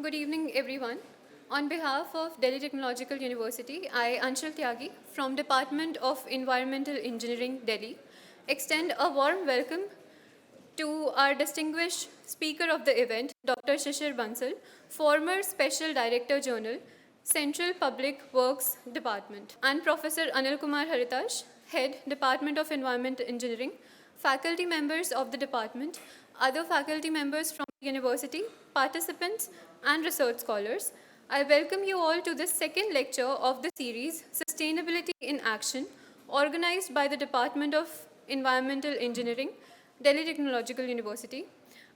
Good evening, everyone. On behalf of Delhi Technological University, I, Anshul Tyagi, from Department of Environmental Engineering, Delhi, extend a warm welcome to our distinguished speaker of the event, Dr. Shishir Bansal, former Special Director General, Central Public Works Department, and Professor Anil Kumar Haritash, Head, Department of Environmental Engineering, faculty members of the department, other faculty members from the university, participants, and research scholars. I welcome you all to this second lecture of the series, Sustainability in Action, organized by the Department of Environmental Engineering, Delhi Technological University.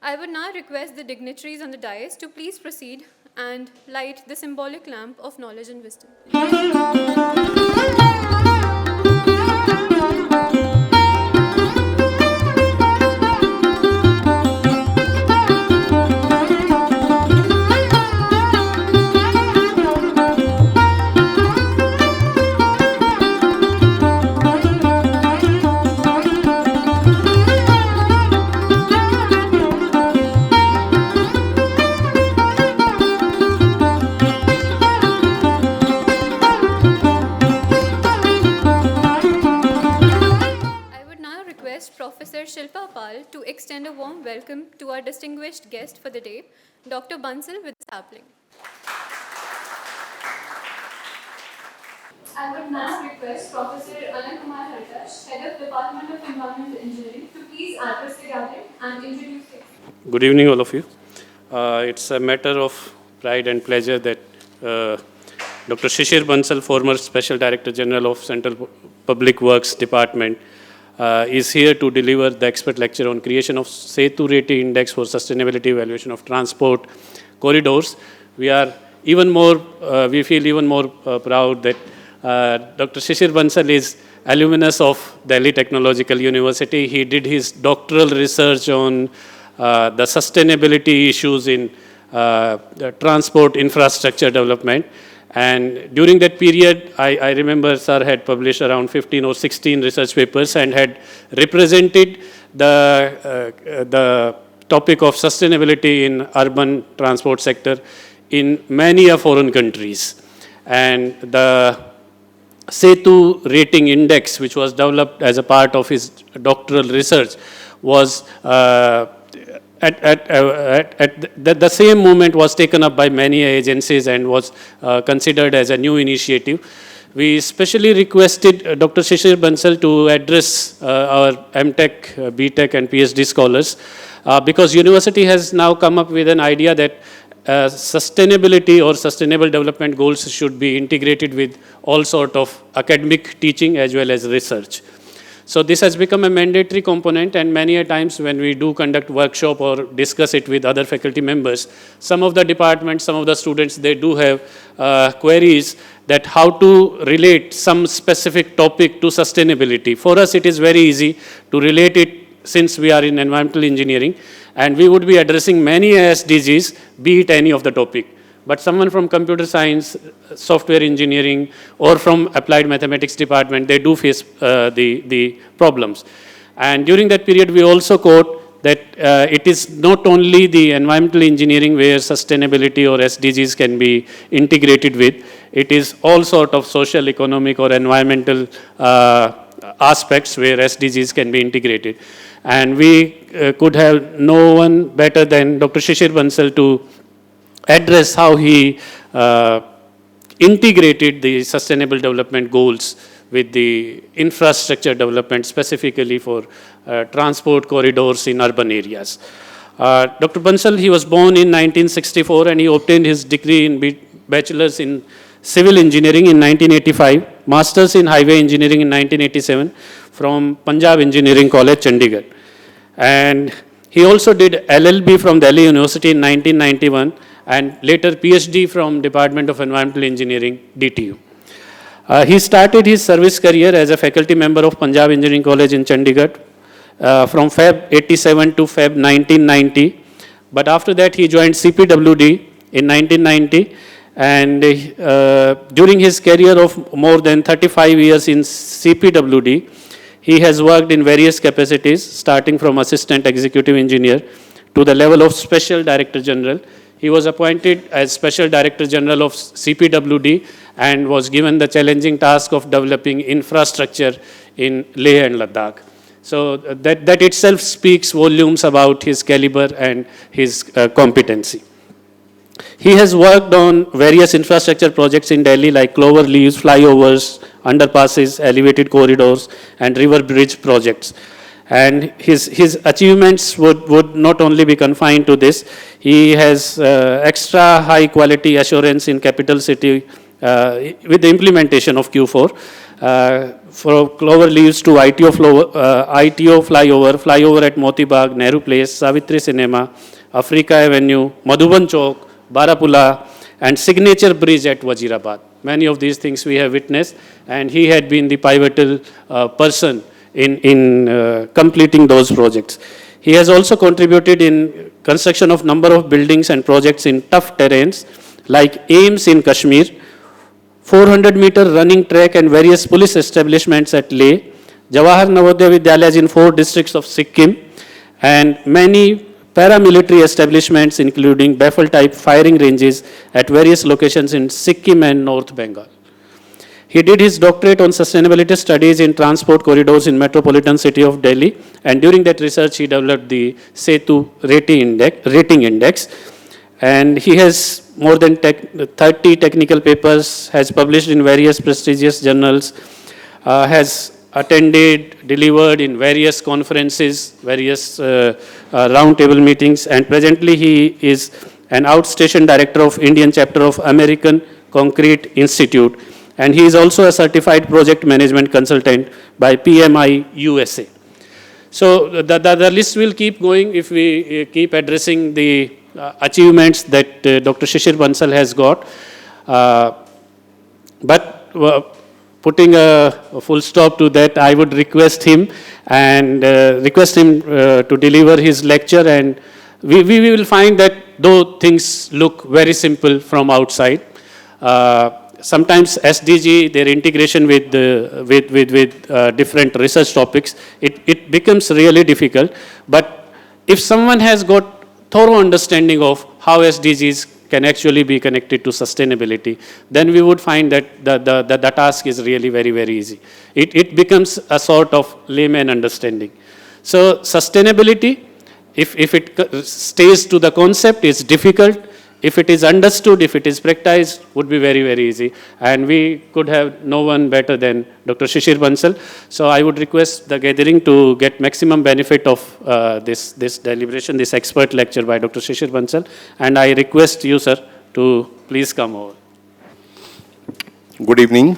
I would now request the dignitaries on the dais to please proceed and light the symbolic lamp of knowledge and wisdom. Professor Shilpa Pal to extend a warm welcome to our distinguished guest for the day, Dr. Bansal with sapling. I would now request Professor Anil Kumar Haritash, Head of Department of Environmental Engineering, to please address the gathering and introduce himself. Good evening, all of you. It's a matter of pride and pleasure that Dr. Shishir Bansal, former Special Director General of Central Public Works Department, is here to deliver the expert lecture on creation of Setu Rating Index for Sustainability Evaluation of Transport Corridors. We feel even more proud that Dr. Shishir Bansal is alumnus of Delhi Technological University. He did his doctoral research on the sustainability issues in the transport infrastructure development. And during that period, I remember Sir had published around 15 or 16 research papers and had represented the topic of sustainability in urban transport sector in many foreign countries. And the Setu Rating Index, which was developed as a part of his doctoral research, was at the same moment was taken up by many agencies and was considered as a new initiative. We specially requested Dr. Shishir Bansal to address our MTech, BTech and PhD scholars because university has now come up with an idea that sustainability or sustainable development goals should be integrated with all sort of academic teaching as well as research. So this has become a mandatory component, and many a times when we do conduct workshop or discuss it with other faculty members, some of the departments, some of the students, they do have queries that how to relate some specific topic to sustainability. For us, it is very easy to relate it since we are in environmental engineering, and we would be addressing many SDGs, be it any of the topic. But someone from computer science, software engineering, or from applied mathematics department, they do face the problems. And during that period, we also quote that it is not only the environmental engineering where sustainability or SDGs can be integrated with, it is all sort of social, economic, or environmental aspects where SDGs can be integrated. And we could have no one better than Dr. Shishir Bansal to address how he integrated the sustainable development goals with the infrastructure development specifically for transport corridors in urban areas. Dr. Bansal, he was born in 1964 and he obtained his degree in bachelor's in civil engineering in 1985, master's in highway engineering in 1987 from Punjab Engineering College, Chandigarh. And he also did LLB from Delhi University in 1991 and later PhD from Department of Environmental Engineering, DTU. He started his service career as a faculty member of Punjab Engineering College in Chandigarh from Feb 87 to Feb 1990. But after that, he joined CPWD in 1990. And during his career of more than 35 years in CPWD, he has worked in various capacities, starting from Assistant Executive Engineer to the level of Special Director General. he was appointed as Special Director General of CPWD and was given the challenging task of developing infrastructure in Leh and Ladakh. So that itself speaks volumes about his caliber and his competency. He has worked on various infrastructure projects in Delhi like clover leaves, flyovers, underpasses, elevated corridors, and river bridge projects. And his achievements would not only be confined to this. He has extra high quality assurance in capital city with the implementation of Q4. For clover leaves to ITO flyover at Moti Bagh, Nehru Place, Savitri Cinema, Africa Avenue, Madhuban Chowk, Barapula, and signature bridge at Wazirabad. Many of these things we have witnessed, and he had been the pivotal person in completing those projects. He has also contributed in construction of number of buildings and projects in tough terrains like AIIMS in Kashmir, 400-meter running track and various police establishments at Leh, Jawahar Navodaya Vidyalayas in 4 districts of Sikkim, and many paramilitary establishments including baffle-type firing ranges at various locations in Sikkim and North Bengal. He did his doctorate on sustainability studies in transport corridors in metropolitan city of Delhi, and during that research he developed the SETU rating index, and he has more than 30 technical papers, has published in various prestigious journals, has attended, delivered in various conferences, various roundtable meetings, and presently he is an outstation director of Indian chapter of American Concrete Institute, and he is also a certified project management consultant by PMI USA. So the list will keep going if we keep addressing the achievements that Dr. Shishir Bansal has got. But putting a full stop to that, I would request him to deliver his lecture, and we will find that though things look very simple from outside, sometimes SDG, their integration with different research topics, it becomes really difficult. But if someone has got thorough understanding of how SDGs can actually be connected to sustainability, then we would find that the task is really very, very easy. It becomes a sort of layman understanding. So sustainability, if it stays to the concept, is difficult. If it is understood, if it is practiced, would be very, very easy. And we could have no one better than Dr. Shishir Bansal. So I would request the gathering to get maximum benefit of this deliberation, this expert lecture by Dr. Shishir Bansal. And I request you, sir, to please come over. Good evening.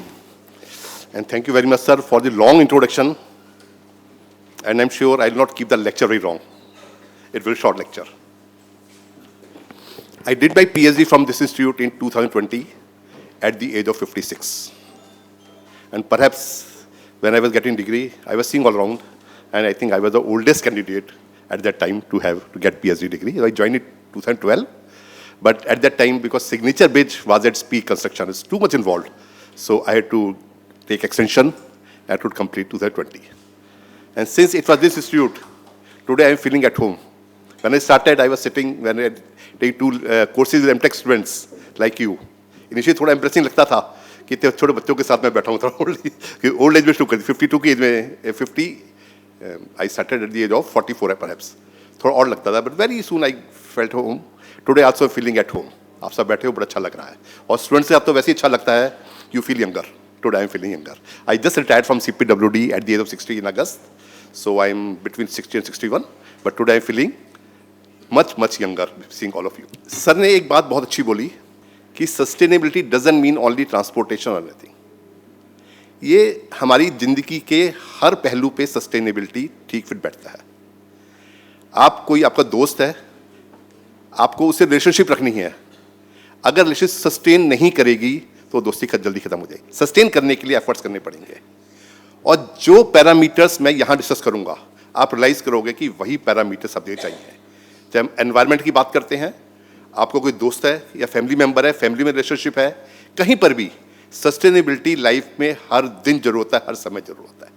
And thank you very much, sir, for the long introduction. And I'm sure I'll not keep the lecture very long. It will be a short lecture. I did my PhD from this institute in 2020 at the age of 56. And perhaps when I was getting degree, I was seeing all around, and I think I was the oldest candidate at that time to get PhD degree. I joined in 2012, but at that time, because Signature Bridge was at its peak construction, it's too much involved. So I had to take extension and to complete 2020. And since it was this institute, today I'm feeling at home. When I started, I was sitting, when I take 2 courses with MTech students like you. Initially, थोड़ा embarrassing लगता था कि छोटे बच्चों के साथ मैं बैठा हूँ थोड़ा old age में शुरू कर 52 की एज में 50 I started at the age of 44 perhaps. थोड़ा और लगता था, but very soon I felt home. Today also feeling at home. आप सब बैठे हो, बड़ा अच्छा लग रहा है. और students से आप तो वैसे ही अच्छा लगता है. You feel younger. Today I'm feeling younger. I just retired from CPWD at the age of 60 in August. So I'm between 60 and 61. But today I'm feeling much younger seeing all of you. Sir ने एक बात बहुत अच्छी बोली कि sustainability doesn't mean only transportation or anything. ये हमारी जिंदगी के हर पहलू पे sustainability ठीक फिट बैठता है. आपका दोस्त है, आपको उससे रिलेशनशिप रखनी है. अगर रिलेशनशिप सस्टेन नहीं करेगी तो दोस्ती जल्दी खत्म हो जाएगी. सस्टेन करने के लिए एफर्ट्स करने पड़ेंगे. और जो पैरामीटर्स मैं यहाँ डिस्कस करूँगा, आप रियलाइज करोगे कि वही पैरामीटर सब जगह चाहिए. जब हम एनवायरनमेंट की बात करते हैं, आपको कोई दोस्त है या फैमिली मेंबर है, फैमिली में रिलेशनशिप है, कहीं पर भी सस्टेनेबिलिटी लाइफ में हर दिन जरूरत है, हर समय जरूरत है.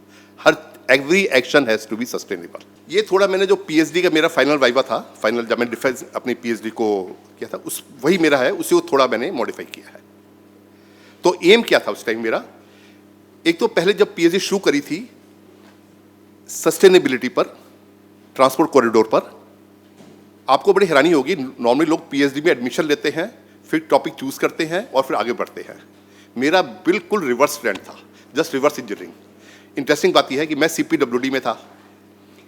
Every action has to be sustainable. ये थोड़ा मैंने जो पीएचडी का मेरा फाइनल वाइवा था, फाइनल जब मैंने डिफेंस अपनी पीएचडी को किया था, उस वही मेरा है, उसे थोड़ा मैंने मॉडिफाई किया है। तो एम क्या था उस टाइम मेरा? एक तो पहले जब पीएचडी शुरू करी थी सस्टेनेबिलिटी पर, ट्रांसपोर्ट कॉरिडोर पर, आपको बड़ी हैरानी होगी, नॉर्मली लोग पीएचडी में एडमिशन लेते हैं, फिर टॉपिक चूज करते हैं और फिर आगे बढ़ते हैं। मेरा बिल्कुल रिवर्स ट्रेंड था, जस्ट रिवर्स इंजीनियरिंग। इंटरेस्टिंग बात यह है कि मैं सीपीडब्ल्यूडी में था,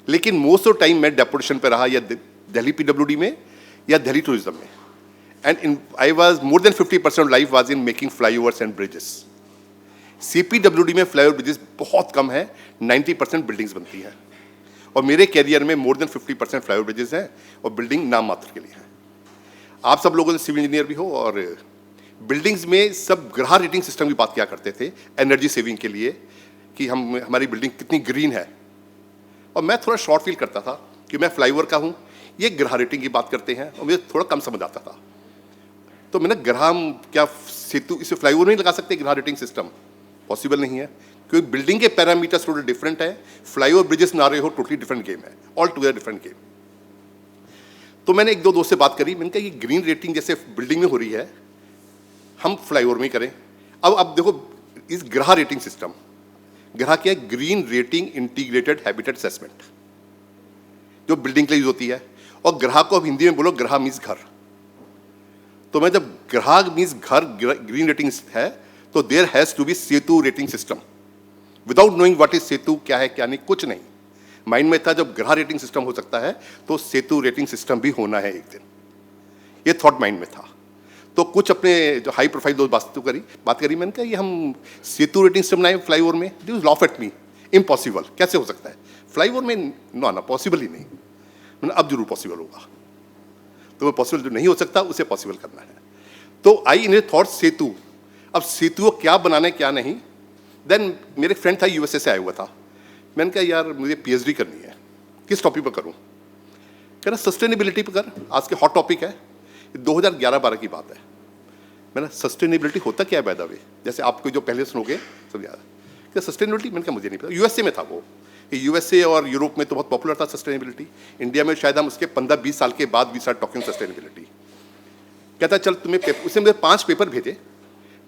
लेकिन मोस्ट ऑफ टाइम मैं डेपुटेशन पे रहा, या दिल्ली पीडब्ल्यूडी में या दिल्ली टूरिज्म में। And I was more than 50% of life was in making flyovers and bridges. CPWD में फ्लाईओवर ब्रिजेस बहुत कम है, 90% बिल्डिंग्स बनती हैं, और मेरे कैरियर में मोर देन 50% फ्लाईओवर ब्रिजेस हैं और बिल्डिंग नाम मात्र के लिए है। आप सब लोगों ने सिविल इंजीनियर भी हो, और बिल्डिंग्स में सब ग्रह रेटिंग सिस्टम की बात किया करते थे एनर्जी सेविंग के लिए, कि हमारी बिल्डिंग कितनी ग्रीन है। और मैं थोड़ा शॉर्ट फील करता था कि मैं फ्लाईओवर का हूँ, ये ग्रह रेटिंग की बात करते हैं, और मुझे थोड़ा कम समझ आता था। तो मैंने ग्रह क्या सेतु इसे फ्लाईओवर नहीं लगा सकते? ग्रह रेटिंग सिस्टम पॉसिबल नहीं है, क्योंकि बिल्डिंग के पैरामीटर्स थोड़े डिफरेंट है। फ्लाईओवर ब्रिजेस ना रहे हो, टोटली डिफरेंट गेम है, ऑल टुगेदर डिफरेंट गेम। तो मैंने एक दो दोस्त से बात करी, मैंने कहा ये ग्रीन रेटिंग जैसे बिल्डिंग में हो रही है, हम फ्लाईओवर में ही करें। अब देखो, इस ग्रह रेटिंग सिस्टम, ग्रह क्या है? Green rating integrated habitat assessment, जो बिल्डिंग के लिए यूज होती है। और ग्रह को अब हिंदी में बोलो, ग्रह मीन्स घर। तो मैं जब ग्रह मीन्स घर ग्रीन रेटिंग है, तो there has to be Setu rating system. Without knowing what is Setu, क्या है क्या नहीं, कुछ नहीं माइंड में था। जब ग्रह रेटिंग सिस्टम हो सकता है, तो सेतु रेटिंग सिस्टम भी होना है एक दिन, ये थॉट माइंड में था। तो कुछ अपने जो हाई प्रोफाइल दोस्त बात करी, मैंने कहा ये हम सेतु रेटिंग सिस्टम बनाए फ्लाईओवर में। They was loaf at me, impossible, कैसे हो सकता है फ्लाईओवर में नो आना, पॉसिबल ही नहीं। मैंने अब जरूर पॉसिबल होगा, तो वो पॉसिबल जो नहीं हो सकता उसे पॉसिबल करना है। तो आई इन ए थॉट सेतु। अब सेतु क्या बनाना है क्या नहीं। देन मेरे फ्रेंड था, यूएसए से आया हुआ था। मैंने कहा यार मुझे पीएचडी करनी है, किस टॉपिक पर करूं? कह रहा सस्टेनेबिलिटी पर कर, आज के हॉट टॉपिक है। 2011-12 की बात है। मैंने सस्टेनेबिलिटी होता क्या है बाय द वे, जैसे आपको जो पहले सुनोगे सब याद क्या सस्टेनेबिलिटी? मैंने कहा मुझे नहीं पता। यूएसए में था वो, यूएसए और यूरोप में तो बहुत पॉपुलर था सस्टेनेबिलिटी। इंडिया में शायद हम उसके 15-20 साल के बाद वी स्टार्ट टॉकिंग सस्टेनेबिलिटी। कहता चल तुम्हें उसने मुझे 5 पेपर भेजे,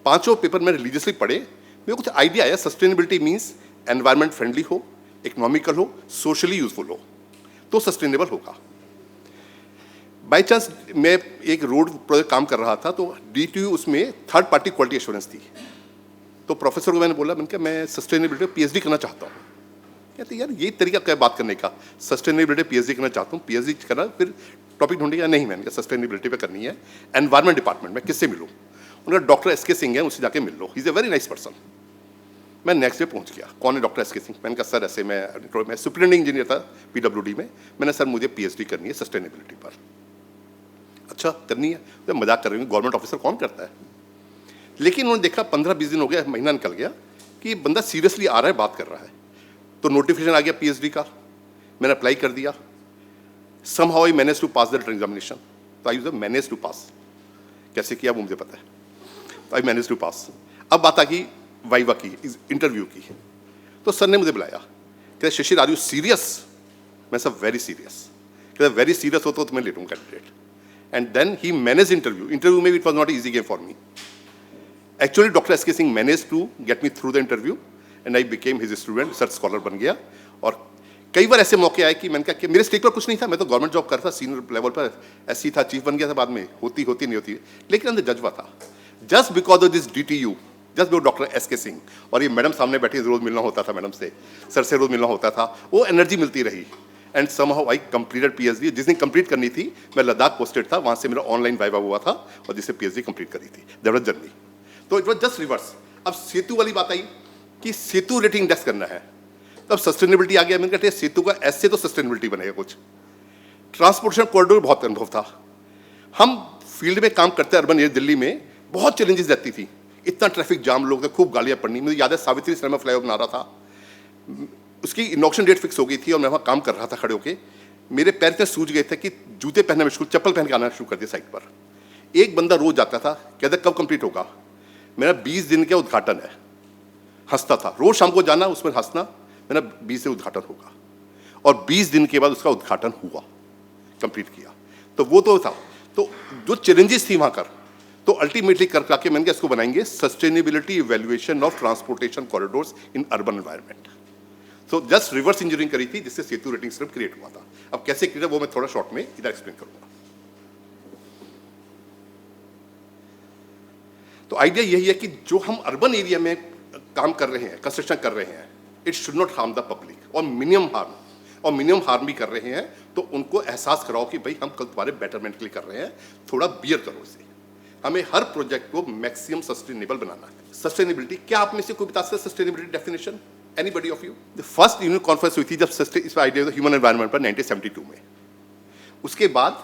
5 पेपर मैं रिलीजियसली पढ़े। मेरे कुछ आइडिया आया, सस्टेनेबिलिटी मीन्स एनवायरमेंट फ्रेंडली हो, इकोनॉमिकल हो, सोशली यूजफुल हो, तो सस्टेनेबल होगा। बाई चांस मैं एक रोड प्रोजेक्ट काम कर रहा था, तो डीटीयू उसमें थर्ड पार्टी क्वालिटी एश्योरेंस थी। तो प्रोफेसर को मैंने बोला, मैंने कहा मैं सस्टेनेबिलिटी में पीएचडी करना चाहता हूँ। कहते यार ये तरीका क्या बात करने का, सस्टेनेबिलिटी पीएचडी करना चाहता हूँ, पीएचडी करना फिर टॉपिक ढूंढेगा? नहीं, मैंने कहा सस्टेनेबिलिटी पे करनी है, एनवायरमेंट डिपार्टमेंट में। किससे मिलूँ? उन्होंने डॉक्टर एसके सिंह है, उससे जाके मिल लो, he is a very nice person. मैं नेक्स्ट डे पहुंच गया, कौन है डॉक्टर एसके सिंह? मैंने कहा सर ऐसे मैं सुपरिटेंडिंग इंजीनियर था पीडब्ल्यूडी में। मैंने सर मुझे पीएचडी करनी है सस्टेनेबिलिटी पर। अच्छा करनी है? तो मजाक कर रही हूँ, गवर्नमेंट ऑफिसर कौन करता है? लेकिन उन्होंने देखा 15-20 दिन हो गया, महीना निकल गया कि बंदा सीरियसली आ रहा है, बात कर रहा है। तो नोटिफिकेशन आ गया पीएचडी का, मैंने अप्लाई कर दिया। Somehow I manage to pass the examination. तो आई मैनेज टू पास, कैसे किया वो मुझे पता है, तो आई मैनेज टू पास। अब बात आ गई वाइवा की, इंटरव्यू की। तो सर ने मुझे बुलाया, कहते शिशिर आर यू सीरियस? मैं सब वेरी सीरियस। कहते वेरी सीरियस हो तो मैं ले लूँगा candidate. And then he manage interview में it was not easy game for me. Actually doctor S K Singh manage to get me through the interview and I became his student, research scholar बन गया। और कई बार ऐसे मौके आए कि मैंने कहा कि मेरे स्टेक पर कुछ नहीं था, मैं तो गवर्नमेंट जॉब करता, सीनियर लेवल पर ऐसी था, चीफ बन गया था बाद में, होती नहीं होती, लेकिन अंदर जज्बा था। Just because of this DTU, just because doctor S K Singh और ये मैडम सामने बैठी, रोज मिलना होता था मैडम से, सर से रोज मिलना होता था, वो एनर्जी मिलती रही। And somehow I completed PhD. जिस दिन कंप्लीट करनी थी, मैं लद्दाख पोस्टेड था, वहाँ से मेरा ऑनलाइन वाइवा हुआ था और जिससे पीएचडी कंप्लीट करी थी। That was journey. तो इट वाज जस्ट रिवर्स। अब सेतु वाली बात आई कि सेतु रेटिंग इंडेक्स करना है, तब सस्टेनेबिलिटी आ गया। मैंने कहा सेतु का एस से तो सस्टेनेबिलिटी बनेगा कुछ। ट्रांसपोर्टेशन कॉरिडोर बहुत अनुभव था, हम फील्ड में काम करते अर्बन एरिया दिल्ली में, बहुत चैलेंजेस रहती थी, इतना ट्रैफिक जाम, लोग थे, खूब गालियाँ पड़नी। मुझे याद है सावित्री सिनेमा फ्लाईओवर बना रहा था, उसकी इनॉक्शन डेट फिक्स हो गई थी और मैं वहाँ काम कर रहा था खड़े होके। मेरे पैर इतने सूज गए थे कि जूते पहनने में शुरू, चप्पल पहन के आना शुरू कर दिया साइट पर। एक बंदा रोज जाता था, कहता कब कंप्लीट होगा? मेरा 20 दिन का उद्घाटन है, हंसता था, रोज शाम को जाना, उसमें हंसना। मैंने 20 दिन उद्घाटन होगा, और 20 दिन के बाद उसका उद्घाटन हुआ, कंप्लीट किया। तो वो तो था, तो जो चैलेंजेस थी वहाँ कर, तो अल्टीमेटली कर के मैंने इसको बनाएंगे sustainability evaluation of transportation corridors in urban environment. तो जस्ट रिवर्स इंजीनियरिंग करी थी, जिससे सेतु रेटिंग सिस्टम क्रिएट हुआ था। अब कैसे क्रिएट, वो मैं थोड़ा शॉर्ट में इधर एक्सप्लेन करूंगा। तो आइडिया यही है कि जो हम अर्बन एरिया में काम कर रहे हैं, कंस्ट्रक्शन कर रहे हैं, it should not harm the public, और मिनिमम हार्म भी कर रहे हैं, तो उनको एहसास कराओ कि भाई हम कल तुम्हारे बेटरमेंट के लिए कर रहे हैं, थोड़ा बियर करो इसे। हमें हर प्रोजेक्ट को मैक्सिमम सस्टेनेबल बनाना है। सस्टेनेबिलिटी, क्या आप में से कोई बता सकते हैं sustainability definition? Anybody of you? The first union conference हुई थी जब इस आइडिया ह्यूमन एनवायरनमेंट पर 1972 में। उसके बाद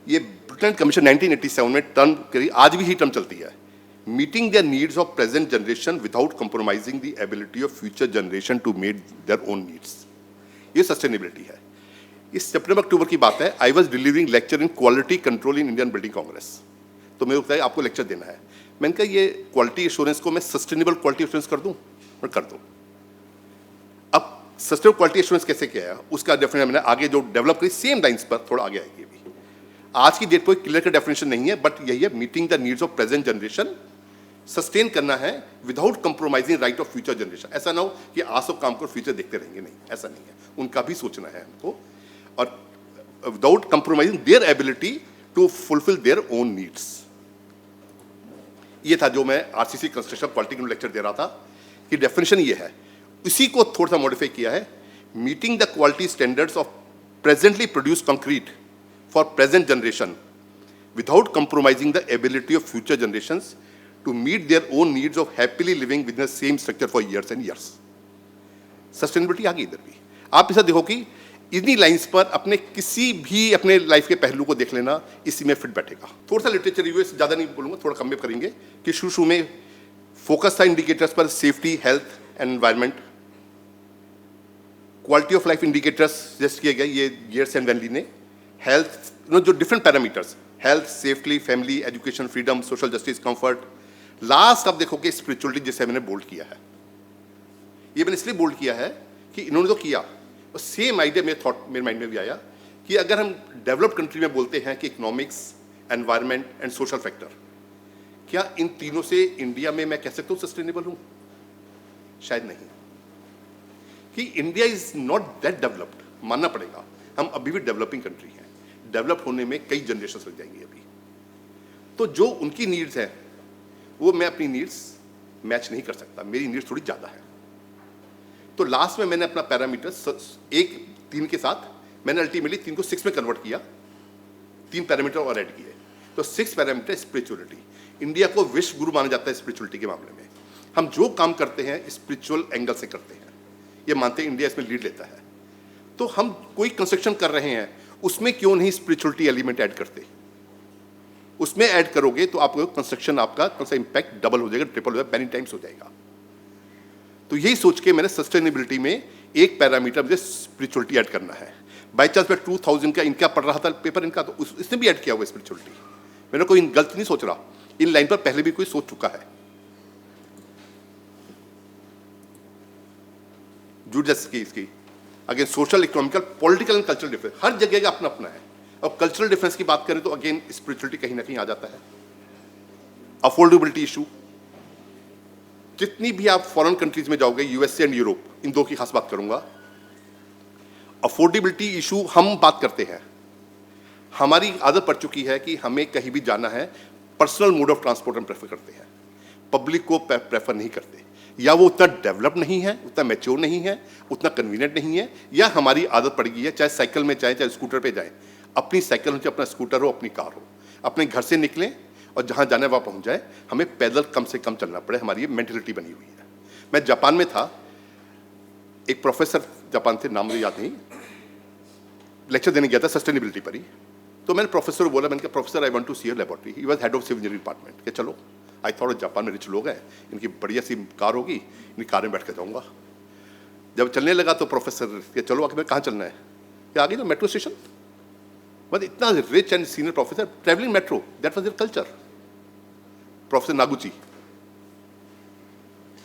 ये ब्रिटेन कमीशन 1987 में टर्म करी, आज भी ही टर्म चलती है, meeting the needs of present generation without compromising the ability of future generation to meet their own needs. ये सस्टेनेबिलिटी है। इस सितंबर अक्टूबर की बात है, I was delivering lecture in quality control in Indian building congress. तो मेरे को बताया आपको लेक्चर देना है। मैंने कहा ये क्वालिटी एश्योरेंस को मैं सस्टेनेबल क्वालिटी एश्योरेंस कर दूं, और कर दूं। अब सस्टेनेबल क्वालिटी एश्योरेंस कैसे किया है, उसका डेफिनेशन मैंने आगे जो डेवलप करी, सेम लाइंस पर थोड़ा आगे आएगी। अभी आज की डेट कोई क्लियर का डेफिनेशन नहीं है, बट यही है, meeting the needs of present generation, sustain करना है without compromising right of future generation. ऐसा ना हो कि आज सब काम को फ्यूचर देखते रहेंगे, नहीं, ऐसा नहीं है, उनका भी सोचना है हमको, और without compromising their ability to fulfil their own needs. ये था जो मैं आरसीसी कंस्ट्रक्शन क्वालिटी का लेक्चर दे रहा था, कि डेफिनेशन ये है। इसी को थोड़ा सा मॉडिफाई किया है, meeting the quality standards of presently produce concrete for present generation without compromising the ability of future generations to meet their own needs of happily living within the same structure for years and years. Sustainability आ गई इधर भी। आप ऐसा देखो कि इन्हीं lines पर अपने किसी भी अपने लाइफ के पहलू को देख लेना, इसी में फिट बैठेगा। थोड़ा सा लिटरेचर रिव्यू, ज़्यादा नहीं बोलूँगा, थोड़ा कम में करेंगे, कि शुरू में फोकस था इंडिकेटर्स पर, safety, health and environment. Quality of life indicators suggest किए गए, ये गियर्स एंड वैनली ने। हेल्थ, जो different parameters, health, safety, family, education, freedom, social justice, comfort. Last आप देखोगे स्पिरिचुअलिटी, जिसे मैंने बोल्ड किया है। ये मैंने इसलिए बोल्ड किया है कि इन्होंने तो किया, और सेम आइडिया मेरे माइंड में भी आया कि अगर हम डेवलप्ड कंट्री में बोलते हैं कि economics, environment and social factor, क्या इन तीनों से इंडिया में मैं कह सकता हूँ सस्टेनेबल हूँ? शायद नहीं, कि India is not that developed, मानना पड़ेगा। हम अभी भी डेवलपिंग कंट्री हैं, डेवलप होने में कई जनरेशन लग जाएंगी अभी। तो जो उनकी नीड्स हैं, वो मैं अपनी नीड्स मैच नहीं कर सकता, मेरी नीड्स थोड़ी ज़्यादा है। तो लास्ट में मैंने अपना पैरामीटर 3 के साथ मैंने अल्टीमेटली 3 को 6 में कन्वर्ट किया, 3 पैरामीटर और ऐड किए। तो 6 पैरामीटर स्पिरिचुअलिटी। इंडिया को विश्व गुरु माना जाता है स्पिरिचुअलिटी के मामले में। हम जो काम करते हैं स्पिरिचुअल एंगल से करते हैं, ये मानते हैं इंडिया इसमें लीड लेता है। तो हम कोई कंस्ट्रक्शन कर रहे हैं, उसमें क्यों नहीं स्पिरिचुअलिटी एलिमेंट ऐड करते? उसमें ऐड करोगे तो आपको कंस्ट्रक्शन, आपका इम्पैक्ट डबल हो जाएगा, ट्रिपल हो जाएगा, मैनी टाइम्स हो जाएगा। तो यही सोच के मैंने सस्टेनेबिलिटी में एक पैरामीटर मुझे स्पिरिचुअलिटी ऐड करना है। बाई चांस मैं 2000 का इनका पढ़ रहा था पेपर इनका, तो इसने भी ऐड किया हुआ स्पिरिचुअलिटी। मैंने कोई गलत नहीं सोच रहा, इन लाइन पर पहले भी कोई सोच चुका है। जुड़ जैसे इसकी again social, economical, political and cultural difference, हर जगह का अपना अपना है। अब कल्चरल डिफरेंस की बात करें तो अगेन स्पिरिचुअलिटी कहीं ना कहीं आ जाता है। अफोर्डेबिलिटी इशू, जितनी भी आप फॉरेन कंट्रीज में जाओगे, यूएसए एंड यूरोप, इन दो की खास बात करूंगा। अफोर्डेबिलिटी इशू हम बात करते हैं, हमारी आदत पड़ चुकी है कि हमें कहीं भी जाना है, पर्सनल मोड ऑफ ट्रांसपोर्ट हम प्रेफर करते हैं, पब्लिक को प्रेफर नहीं करते। या वो उतना डेवलप नहीं है, उतना मैच्योर नहीं है, उतना कन्वीनियंट नहीं है, या हमारी आदत पड़ गई है, चाहे साइकिल में जाए चाहे स्कूटर पे जाए, अपनी साइकिल हो चाहे अपना स्कूटर हो, अपनी कार हो, अपने घर से निकलें और जहाँ जाना है वहाँ पहुँच जाए, हमें पैदल कम से कम चलना पड़े। हमारी ये मेंटेलिटी बनी हुई है। मैं जापान में था, एक प्रोफेसर जापान थे, नाम मुझे याद नहीं, लेक्चर देने गया था सस्टेनेबिलिटी पर ही। तो मैंने प्रोफेसर को बोला, मैंने कहा professor I want to see your laboratory. He was head of civil engineering department. कि चलो, आई थॉट जापान में रिच लोग हैं, इनकी बढ़िया सी कार होगी, इनकी कार में बैठ कर जाऊँगा। जब चलने लगा तो प्रोफेसर कि चलो आगे, मैं कहाँ चलना है? कि आगे तो मेट्रो स्टेशन। बट इतना rich and senior professor, travelling metro, that was their culture. Professor Noguchi,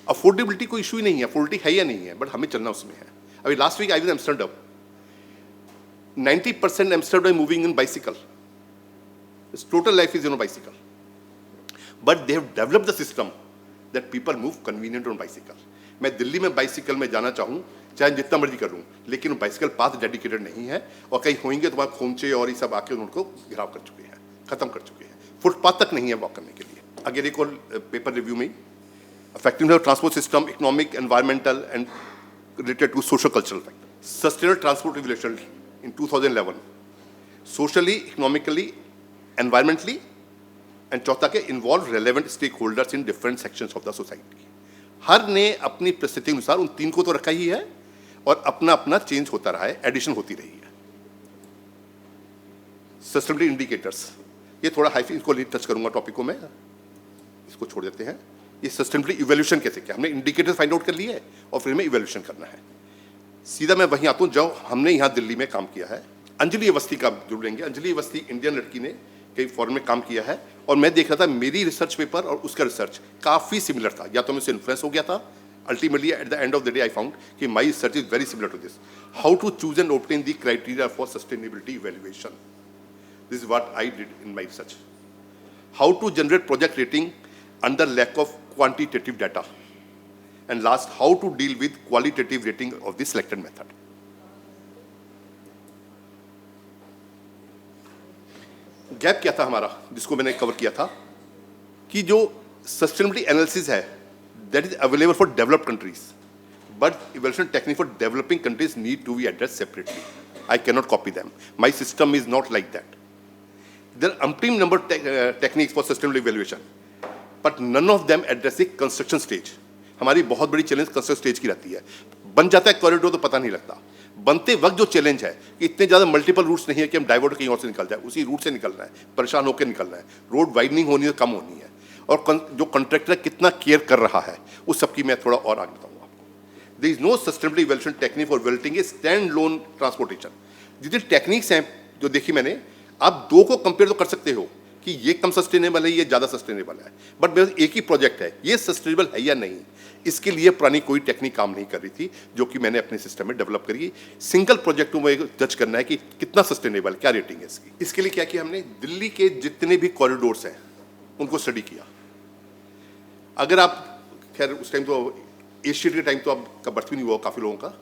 affordability कोई इशू ही नहीं है, अफोर्डेबिलिटी है या नहीं है, बट हमें चलना उसमें है. अभी last week I was in Amsterdam. 90% Amsterdam moving in bicycle. Its total life is on bicycle. But they have developed the system that people move convenient on bicycle. मैं दिल्ली में बाइसिकल में जाना चाहूँ, चाहे जितना मर्जी करूँ, लेकिन बाइसिकल पाथ डेडिकेटेड नहीं है, और कहीं होंगे तो वहाँ खोंचे और ये सब आके उनको घिराव कर चुके हैं, खत्म कर चुके हैं. फुटपाथ तक नहीं है वॉक करने के लिए. अगर एक और पेपर रिव्यू में affecting the transport system, economic, environmental, and related to socio-cultural factors. Sustainable transport regulation in 2011, socially, economically, environmentally, and चौथा के involve relevant stakeholders in different sections of the society. हर ने अपनी परिस्थिति अनुसार उन तीन को तो रखा ही है, और अपना अपना चेंज होता रहा है, एडिशन होती रही है. Sustainability indicators, ये थोड़ा हाई, इसको टच करूंगा टॉपिक को, मैं इसको छोड़ देते हैं. ये सस्टेनेबिलिटी इवैल्यूएशन कैसे किया, हमने इंडिकेटर्स फाइंड आउट कर लिए है और फिर हमें इवैल्यूएशन करना है. सीधा मैं वहीं आता हूँ जो हमने यहाँ दिल्ली में काम किया है. अंजलि अवस्थी का जरूर लेंगे. अंजलि अवस्थी इंडियन लड़की ने कई फॉरेन में काम किया है, और मैं देख रहा था मेरी रिसर्च पेपर और उसका रिसर्च काफ़ी सिमिलर था. या तो मैं उससे इन्फ्लुएंस हो गया था. Ultimately at the end of the day I found कि my research is very similar to this. How to choose and obtain the criteria for sustainability evaluation. This is what I did in my research. How to generate project rating under lack of quantitative data, and last, how to deal with qualitative rating of the selected method. Gap क्या था हमारा, जिसको मैंने cover किया था, कि जो sustainability analysis है that is available for developed countries, but evaluation technique for developing countries need to be addressed separately. I cannot copy them. My system is not like that. There are umpteen number of techniques for sustainability evaluation, but none of them address the construction stage. हमारी बहुत बड़ी challenge construction stage की रहती है. बन जाता है corridor तो पता नहीं लगता. बनते वक्त जो चैलेंज है कि इतने ज़्यादा मल्टीपल रूट्स नहीं है कि हम डाइवर्ट कहीं और से निकल जाए, उसी रूट से निकलना है, परेशान होकर निकलना है. रोड वाइडनिंग होनी है, कम होनी है, और जो कॉन्ट्रैक्टर कितना केयर कर रहा है उस सबकी मैं थोड़ा और आगे बताऊँगा आपको. There is no sustainability evaluation technique for building a stand alone transportation. जितनी टेक्निक्स हैं जो देखी मैंने, आप दो को कंपेयर तो कर सकते हो कि ये कम सस्टेनेबल है, ये ज़्यादा सस्टेनेबल है, बट मेरा एक ही प्रोजेक्ट है, ये सस्टेनेबल है या नहीं, इसके लिए पुरानी कोई टेक्निक काम नहीं कर रही थी, जो कि मैंने अपने सिस्टम में डेवलप करी. सिंगल प्रोजेक्ट में जज करना है कि कितना सस्टेनेबल, क्या रेटिंग है इसकी. इसके लिए क्या किया हमने, दिल्ली के जितने भी कॉरिडोर्स हैं उनको स्टडी किया. अगर आप, खैर उस टाइम तो एशियन के टाइम तो आपका बर्थ भी नहीं हुआ काफ़ी लोगों का.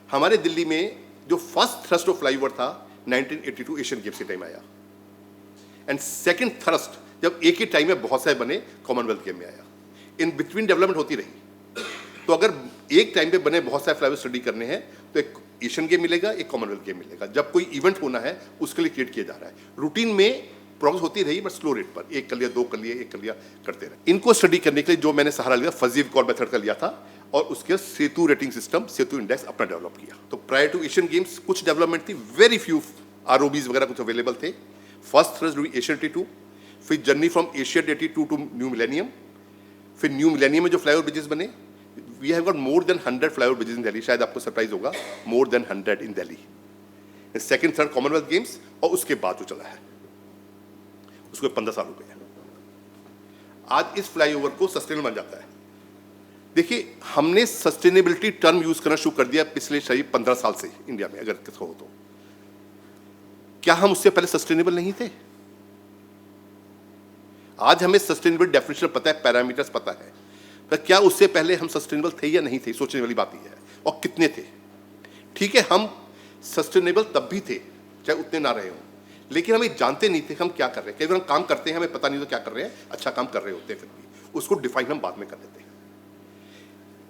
हमारे दिल्ली में जो फर्स्ट थ्रस्ट ऑफ फ्लाईओवर था 1982 एशियन गेम्स के टाइम आया, एंड सेकंड थ्रस्ट जब एक ही टाइम में बहुत सारे बने कॉमनवेल्थ गेम में आया. इन बिटवीन डेवलपमेंट होती रही. तो अगर एक टाइम पे बने बहुत सारे फ्लाईओवर स्टडी करने हैं तो एक एशियन गेम मिलेगा, एक कॉमनवेल्थ गेम मिलेगा. जब कोई इवेंट होना है उसके लिए क्रिएट किया जा रहा है. रूटीन में प्रोग्रेस होती रही बट स्लो रेट पर, एक कर लिया, दो कर लिए, एक कर लिया, करते रहे. इनको स्टडी करने के लिए जो मैंने सहारा लिया फजी कॉल मेथड का लिया था, और उसके सेतु रेटिंग सिस्टम, सेतु इंडेक्स अपना डेवलप किया. तो प्रायर टू एशियन गेम्स कुछ डेवलपमेंट थी, वेरी फ्यू आरओबीज वगैरह कुछ अवेलेबल थे. फर्स्ट थ्रस्ट हुई एशियन 82, फिर journey from Asian 82 to new millennium. फिर न्यू मिलेनियम में जो फ्लाईओवर ब्रिजेस बने, we have got more than 100 flyover bridges in Delhi. शायद आपको सरप्राइज होगा, more than 100 in Delhi. Second third commonwealth games, और उसके बाद जो चला है उसको 15 साल हो गए. आज इस फ्लाईओवर को सस्टेनेबल बन जाता है. देखिए, हमने सस्टेनेबिलिटी टर्म यूज करना शुरू कर दिया पिछले शायद 15 साल से इंडिया में. अगर किसको हो तो क्या हम उससे पहले सस्टेनेबल नहीं थे? आज हमें सस्टेनेबल डेफिनेशन पता है, पैरामीटर्स पता है, पर क्या उससे पहले हम सस्टेनेबल थे या नहीं थे, सोचने वाली बात ही है. और कितने थे? ठीक है, हम सस्टेनेबल तब भी थे चाहे उतने ना रहे हों, लेकिन हम ये जानते नहीं थे हम क्या कर रहे हैं. कई बार हम काम करते हैं, हमें पता नहीं तो क्या कर रहे हैं, अच्छा काम कर रहे होते हैं, फिर भी उसको डिफाइन हम बाद में कर देते हैं.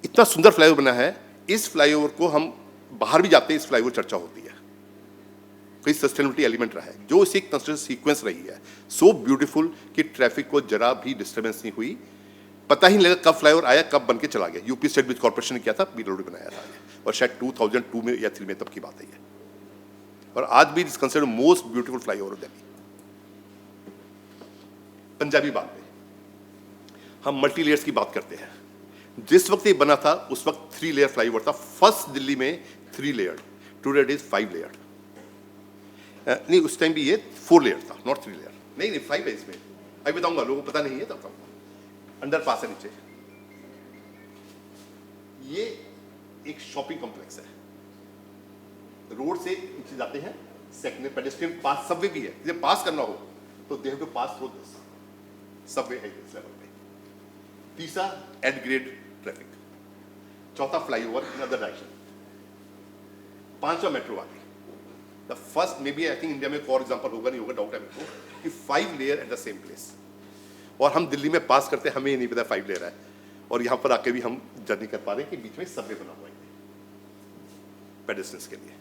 इतना सुंदर फ्लाईओवर बना है. इस फ्लाईओवर को हम बाहर भी जाते हैं, इस फ्लाईओवर चर्चा होती है, कोई सस्टेनेबिलिटी एलिमेंट रहा है, जो इसी कंस्ट्रक्शन सीक्वेंस रही है, सो ब्यूटीफुल कि ट्रैफिक को जरा भी डिस्टर्बेंस नहीं हुई. पता ही नहीं लगा कब फ्लाईओवर आया, कब बन के चला गया. यूपी स्टेट ब्रिज कॉर्पोरेशन ने किया था, बी रोड बनाया था, और शायद 2002 में या 3 में तब की बात है. और आज भी is considered most beautiful flyover of Delhi. Punjabi बात में हम मल्टी लेयर्स की बात करते हैं. जिस वक्त ये बना था उस वक्त 3 लेयर फ्लाईओवर था. फर्स्ट दिल्ली में 3 layer, today it is 5 layer. नहीं, उस टाइम भी ये 4 लेयर था, नॉट 3 लेयर. नहीं 5 है इसमें. अभी बताऊंगा, लोगों को पता नहीं है तब बताऊंगा. अंडर पास है नीचे. ये एक शॉपिंग कॉम्प्लेक्स है, रोड से नीचे जाते हैं, सेकंड पेडेस्ट्रियन पास सबवे भी है, जब पास करना हो तो they have to pass through this subway है इस लेवल पे। तीसरा एड ग्रेड ट्रैफिक, चौथा फ्लाईओवर इन अदर डायरेक्शन, पांचवा मेट्रो आ गई। The first may be I think India में फॉर एग्जांपल होगा नहीं होगा डाउट है मेरे को कि 5 layer at the same place, और हम दिल्ली में पास करते हैं हमें नहीं पता 5 लेयर है, और यहाँ पर आके भी हम जर्नी कर पा रहे हैं कि बीच में सबवे बना हुआ है पेडेस्ट्रियंस के लिए।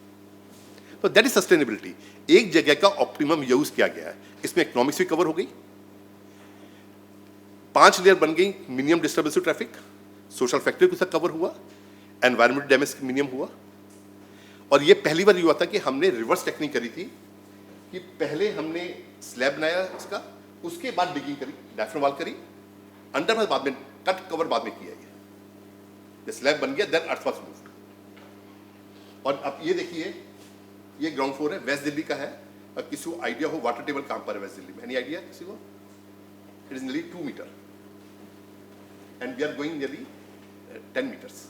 तो दैट इज सस्टेनेबिलिटी, एक जगह का ऑप्टिमम यूज किया गया है, इसमें इकोनॉमिक्स भी कवर हो गई, 5 लेयर बन गई, minimum disturbance traffic, social factor के साथ कवर हुआ, एनवायरमेंट डैमेज मिनिमम हुआ। और ये पहली बार हुआ था कि हमने रिवर्स टेक्निक करी थी कि पहले हमने स्लैब बनाया इसका, उसके बाद डिगिंग करी, डायफ्राम वॉल करी, अंडर बाद में कट कवर बाद में किया, ये स्लैब बन गया, देन अर्थ वाज मूव्ड। और अब ये देखिए, ये ग्राउंड फ्लोर है, वेस्ट दिल्ली का है, और किसी को आइडिया हो वाटर टेबल कहां पर है वेस्ट दिल्ली में, एनी आइडिया किसी को? It is nearly 2 metre and we are going nearly 10 metres.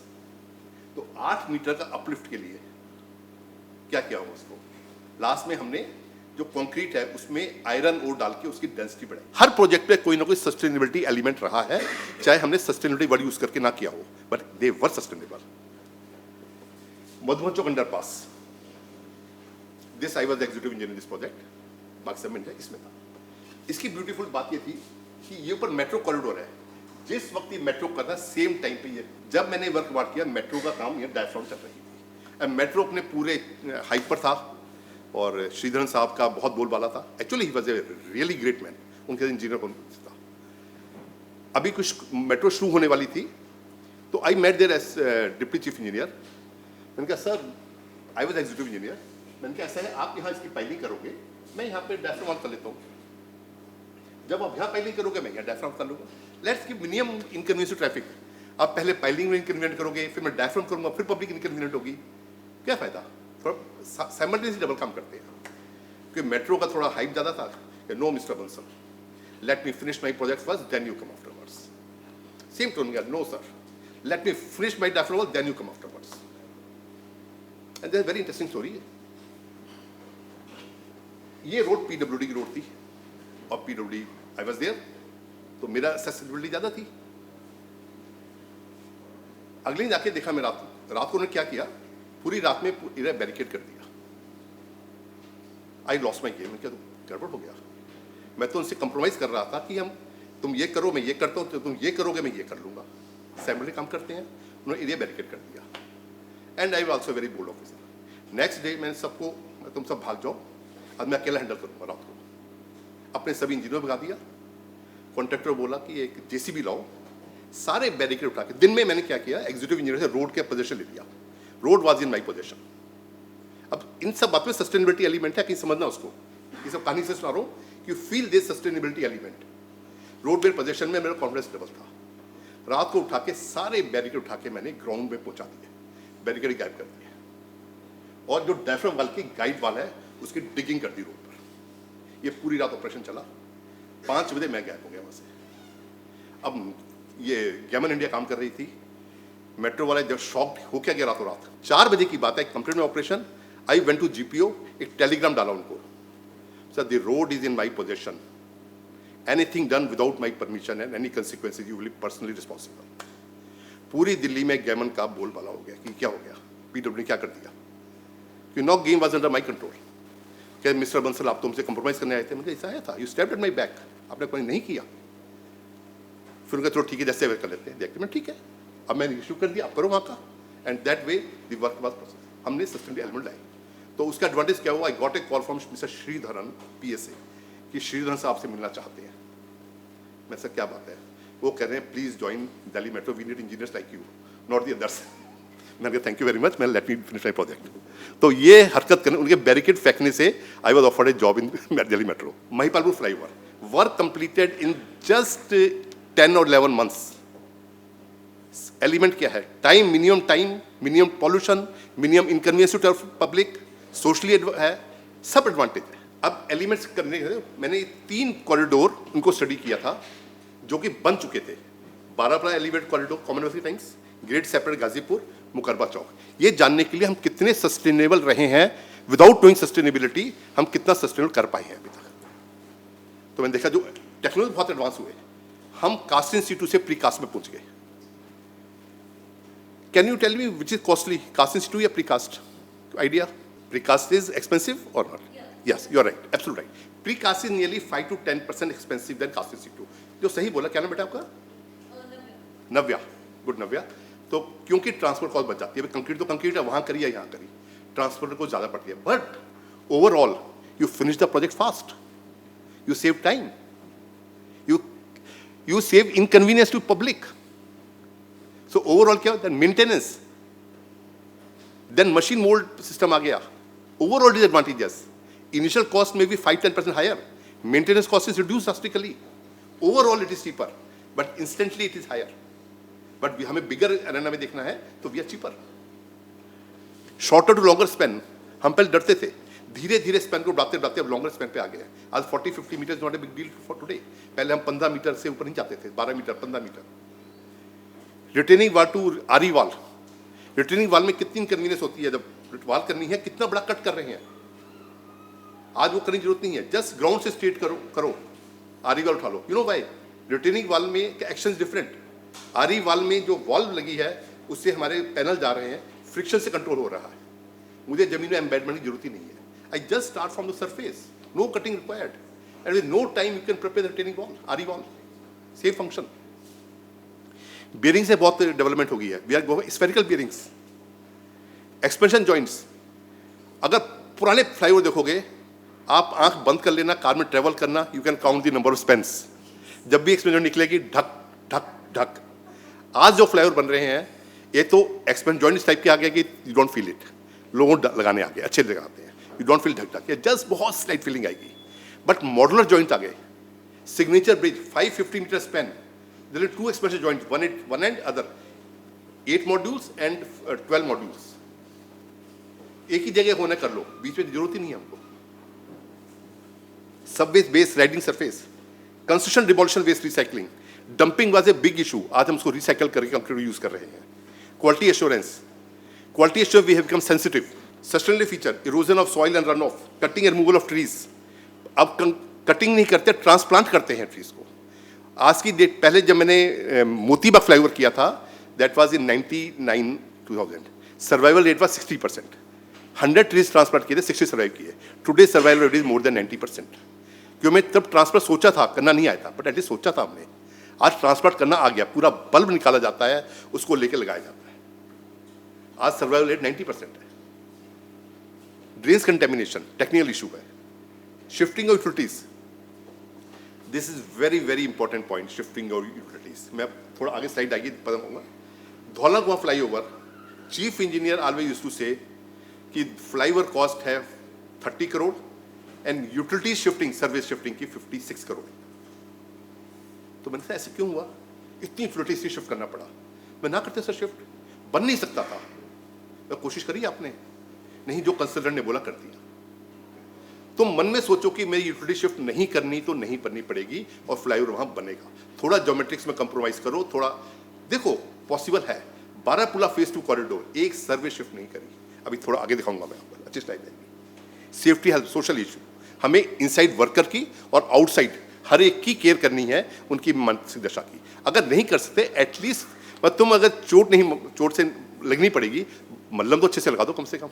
तो 8 मीटर का अपलिफ्ट के लिए क्या किया होगा उसको, लास्ट में हमने जो कंक्रीट है उसमें आयरन ओर डाल के उसकी डेंसिटी बढ़ाई। हर प्रोजेक्ट पे कोई ना कोई सस्टेनेबिलिटी एलिमेंट रहा है, चाहे हमने सस्टेनेबिलिटी वर्ड यूज करके ना किया हो, but they were sustainable. Madhuban Chowk underpass, this I was executive engineer this project, मार्क्सम इंडिया इसमें था। इसकी ब्यूटीफुल बात ये थी कि ये ऊपर मेट्रो कॉरिडोर है, जिस वक्त ये मेट्रो करना सेम टाइम पे ये, जब मैंने वर्क वार्ड किया मेट्रो का काम, ये डायफ्राम चल रही थी, मेट्रो अपने पूरे हाइट पर था, और श्रीधरन साहब का बहुत बोलबाला था। Actually he was a really great man, उनके इंजीनियर कौन था। अभी कुछ मेट्रो शुरू होने वाली थी, तो I met there as deputy chief engineer. मैंने कहा sir, I was executive engineer, मैंने कहा ऐसा है आप यहाँ इसकी पाइलिंग करोगे, मैं यहाँ पे डायफ्राम वॉल कर लेता हूँ, जब आप यहाँ पाइलिंग करोगे मैं यहाँ डायफ्राम कर लूँगा, let's give minimum inconvenience to traffic. आप पहले पाइलिंग में इनकन्वीनियंट करोगे, फिर मैं डायफ्राम करूँगा, फिर पब्लिक इनकन्वीनियंट होगी, क्या फायदा? थोड़ा साइमल्टेनियसली डबल काम करते हैं, क्योंकि मेट्रो का थोड़ा हाइप ज़्यादा था कि no mister Bansal, let me finish my project first then you come afterwards. Same tone गया, no sir, let me finish my diaphragm work then you come afterwards. And that's very interesting story है। ये road PWD की road थी, और PWD I was there, तो मेरा accessibility ज़्यादा थी। अगले दिन जाके देखा मैं रात को उन्होंने क्या किया, पूरी रात में पूरा बैरिकेड कर दिया। आई लॉस्ट माई गेम, क्या गड़बड़ हो गया। मैं तो उनसे कंप्रोमाइज कर रहा था कि हम तुम ये करो मैं ये करता हूँ, तो तुम ये करोगे मैं ये कर लूँगा, सैमले काम करते हैं। उन्होंने एरिया बैरिकेड कर दिया, and I was also very bold officer. Next day मैंने सबको, तुम सब भाग जाओ, आज मैं अकेला हैंडल करूँगा रात को। अपने सभी इंजीनियर भगा दिया, कॉन्ट्रैक्टर बोला कि एक जेसीबी लाओ, सारे बैरिकेड उठा के। दिन में मैंने क्या किया, एग्जीक्यूटिव इंजीनियर से रोड के पोजीशन ले लिया, road was in my position. अब इन सब बातों में सस्टेनेबिलिटी एलिमेंट है, कहीं समझना उसको, ये सब कहानी से सुना रहा हूँ कि feel this sustainability element. Road मेरे पोजीशन में मेरा कॉन्फिडेंस लेवल था। रात को उठा के सारे बैरिकेड उठा के मैंने ग्राउंड में पहुंचा दिए, बैरिकेड गायब कर दिए, और जो डायफ्राम वाल की गाइड वाल है उसकी डिगिंग कर दी रोड पर। ये पूरी रात ऑपरेशन चला, 5 बजे मैं गायब हो गया वहाँ से। अब ये गैमन इंडिया काम कर रही थी, मेट्रो वाले जब शॉक हो क्या गया रातों रात। 4 बजे की बात है, कंप्लीट में operation. I went to GPO, एक टेलीग्राम डाला उनको, sir the road is in my possession, anything done without my permission and any consequences you will be personally responsible. पूरी दिल्ली में गैमन का बोलबाला हो गया कि क्या हो गया, पीडब्ल्यू ने क्या कर दिया, कि no game was under my control. क्या मिस्टर बंसल आप तो हमसे कंप्रोमाइज करने आए थे? मुझे ऐसा आया था, you stepped at my back, आपने कोई नहीं किया। फिर उनका चलो ठीक है, जैसे वे कर लेते हैं, देखते मैं ठीक है, अब मैंने इशू कर दिया, आप करो वहाँ का, and that way the work was process. हमने सस्टेनेबिलिटी एलिमेंट लाई, तो उसका एडवांटेज क्या हुआ, I got a call from mister Sreedharan PSA कि श्रीधरन साहब से मिलना चाहते हैं। मैं सर क्या बात है? वो कह रहे हैं please join Delhi metro, we need engineers like you, not the others. मैंने कहा थैंक यू वेरी मच, मैं let me finish my project. तो ये हरकत करने, उनके बैरिकेड फेंकने से I was offered a job in Delhi metro. Mahipalpur flyover work completed in just 10 or 11 months। Element क्या है, time, minimum pollution, minimum inconvenience to public, socially है, सब एडवांटेज है। अब एलिमेंट्स करने मैंने 3 कॉरिडोर उनको स्टडी किया था जो कि बन चुके थे। Barapullah elevated corridor commonwealth times, great separate Ghazipur, Mukarba Chowk. ये जानने के लिए हम कितने सस्टेनेबल रहे हैं, विदाउट डूइंग सस्टेनेबिलिटी हम कितना सस्टेनेबल कर पाए हैं अभी तक। तो मैंने देखा जो टेक्नोलॉजी बहुत एडवांस हुए, हम कास्ट इन सीटू से प्री कास्ट में पहुंच गए। Can you tell me which is costly, cast in situ या pre cast? Idea? Pre cast is expensive or not? Yes, you are right, absolute right. Pre cast is nearly 5 to 10% expensive than cast in situ. जो सही बोला, क्या नाम बेटा आपका? Navya, good Navya. तो क्योंकि ट्रांसपोर्ट कॉस्ट बच जाती है, कंक्रीट तो कंक्रीट है, वहां करी या यहाँ करी, ट्रांसपोर्ट को ज्यादा पड़ती है, but overall you finish the project fast, you save time, you save inconvenience to public. So overall क्या होता है? Maintenance, then machine mold system आ गया, overall disadvantages. Initial cost may be 5-10% higher, maintenance cost is reduced drastically, overall it is cheaper, but instantly it is higher. But हमें bigger arena में देखना है तो we are cheaper. Shorter to longer span, हम पहले डरते थे, धीरे धीरे स्पैन को बढ़ाते बढ़ाते अब लॉन्गर स्पैन पे आ गए हैं। आज 40-50 metre not a big deal for today. पहले हम 15 मीटर से ऊपर नहीं जाते थे, 12 मीटर, 15 मीटर। रिटेनिंग वाल टू आरी वाल, रिटेनिंग वाल में कितनी इनकन्वीनियंस होती है, जब वाल करनी है कितना बड़ा कट कर रहे हैं। आज वो करने की जरूरत नहीं है, जस्ट ग्राउंड से स्ट्रेट करो, आरी वाल उठा लो। You know why? Retaining wall में एक्शन डिफरेंट। आरी वाल में जो वॉल्व लगी है उससे हमारे पैनल जा रहे हैं, फ्रिक्शन से कंट्रोल हो रहा है, मुझे जमीन में एम्बेडमेंट की जरूरत ही नहीं है। I just start from the surface, no cutting required, and with no time you can prepare the retaining wall, RE wall, same function. Bearings से बहुत डेवलपमेंट हो गई है, we are going spherical bearings, expansion joints. अगर पुराने flyover देखोगे, आप आंख बंद कर लेना, कार में ट्रेवल करना, you can count the number of spans. जब भी एक्सपेंशन निकलेगी, ढक ढक ढक। आज जो फ्लाईओवर बन रहे हैं, ये तो एक्सपेंशन जॉइंट इस टाइप के आ गया कि you don't feel it, लोगों लगाने आ गए, अच्छे लगाते हैं, you don't feel ढक ढक, जस्ट बहुत स्लाइट फीलिंग आएगी। बट मॉडुलर जॉइंट आ गए, signature bridge 550 metre span, there are 2 expansion joint, one end other, 8 modules and 12 modules, एक ही जगह होने कर लो, बीच में जरूरत ही नहीं है हमको। सब waste base riding surface, construction demolition waste recycling, dumping was a big issue, आज हम उसको रिसाइकल करके कंक्रीट यूज कर रहे हैं। Quality assurance we have become sensitive. Sustainable feature, erosion of soil and run off, cutting and removal of trees. अब cutting नहीं करते, ट्रांसप्लांट करते हैं ट्रीज को। आज की डेट, पहले जब मैंने मोतीबाग फ्लाईओवर किया था, that was in 99-2000, survival rate was 60%। 100 trees transplant किए थे, 60 सर्वाइव किए। Today survival rate is more than 90%। क्यों? मैं तब ट्रांसप्लांट सोचा था, करना नहीं आया था, बट एटलीस्ट सोचा था हमने। आज ट्रांसप्लांट करना आ गया, पूरा बल्ब निकाला जाता है, उसको लेके लगाया जाता है। आज सर्वाइवल रेट 90% है। ड्रेन्स कंटेमिनेशन टेक्निकल इशू है। Shifting of utilities, this is very very important point, shifting of utilities. मैं थोड़ा आगे स्लाइड आएगी पता होगा। Dhaula Kuan flyover, chief engineer always used to say कि फ्लाईओवर कॉस्ट है 30 crore and utility shifting, service shifting की 56 करोड़। तो मैंने कहा ऐसे क्यों हुआ, इतनी यूटिलिटीज से शिफ्ट करना पड़ा? मैं ना करते सर, शिफ्ट बन नहीं सकता था। तो कोशिश करी आपने? नहीं, जो कंसल्टेंट ने बोला कर दिया। तो मन में सोचो कि मेरी यूटिलिटी शिफ्ट नहीं करनी तो नहीं करनी पड़ेगी और फ्लाईओवर वहां बनेगा। थोड़ा ज्योमेट्रिक्स में कंप्रोमाइज करो, थोड़ा देखो पॉसिबल है। 12 पुला फेज 2 कॉरिडोर, एक सर्विस शिफ्ट नहीं करी। अभी थोड़ा आगे दिखाऊंगा मैं आपको, अच्छी स्लाइड आएगी। सेफ्टी हेल्थ सोशल इशू, हमें इनसाइड वर्कर की और आउटसाइड हर एक की केयर करनी है, उनकी मानसिक दशा की। अगर नहीं कर सकते, एटलीस्ट तुम अगर चोट से लगनी पड़ेगी, मल्लम तो अच्छे से लगा दो कम से कम।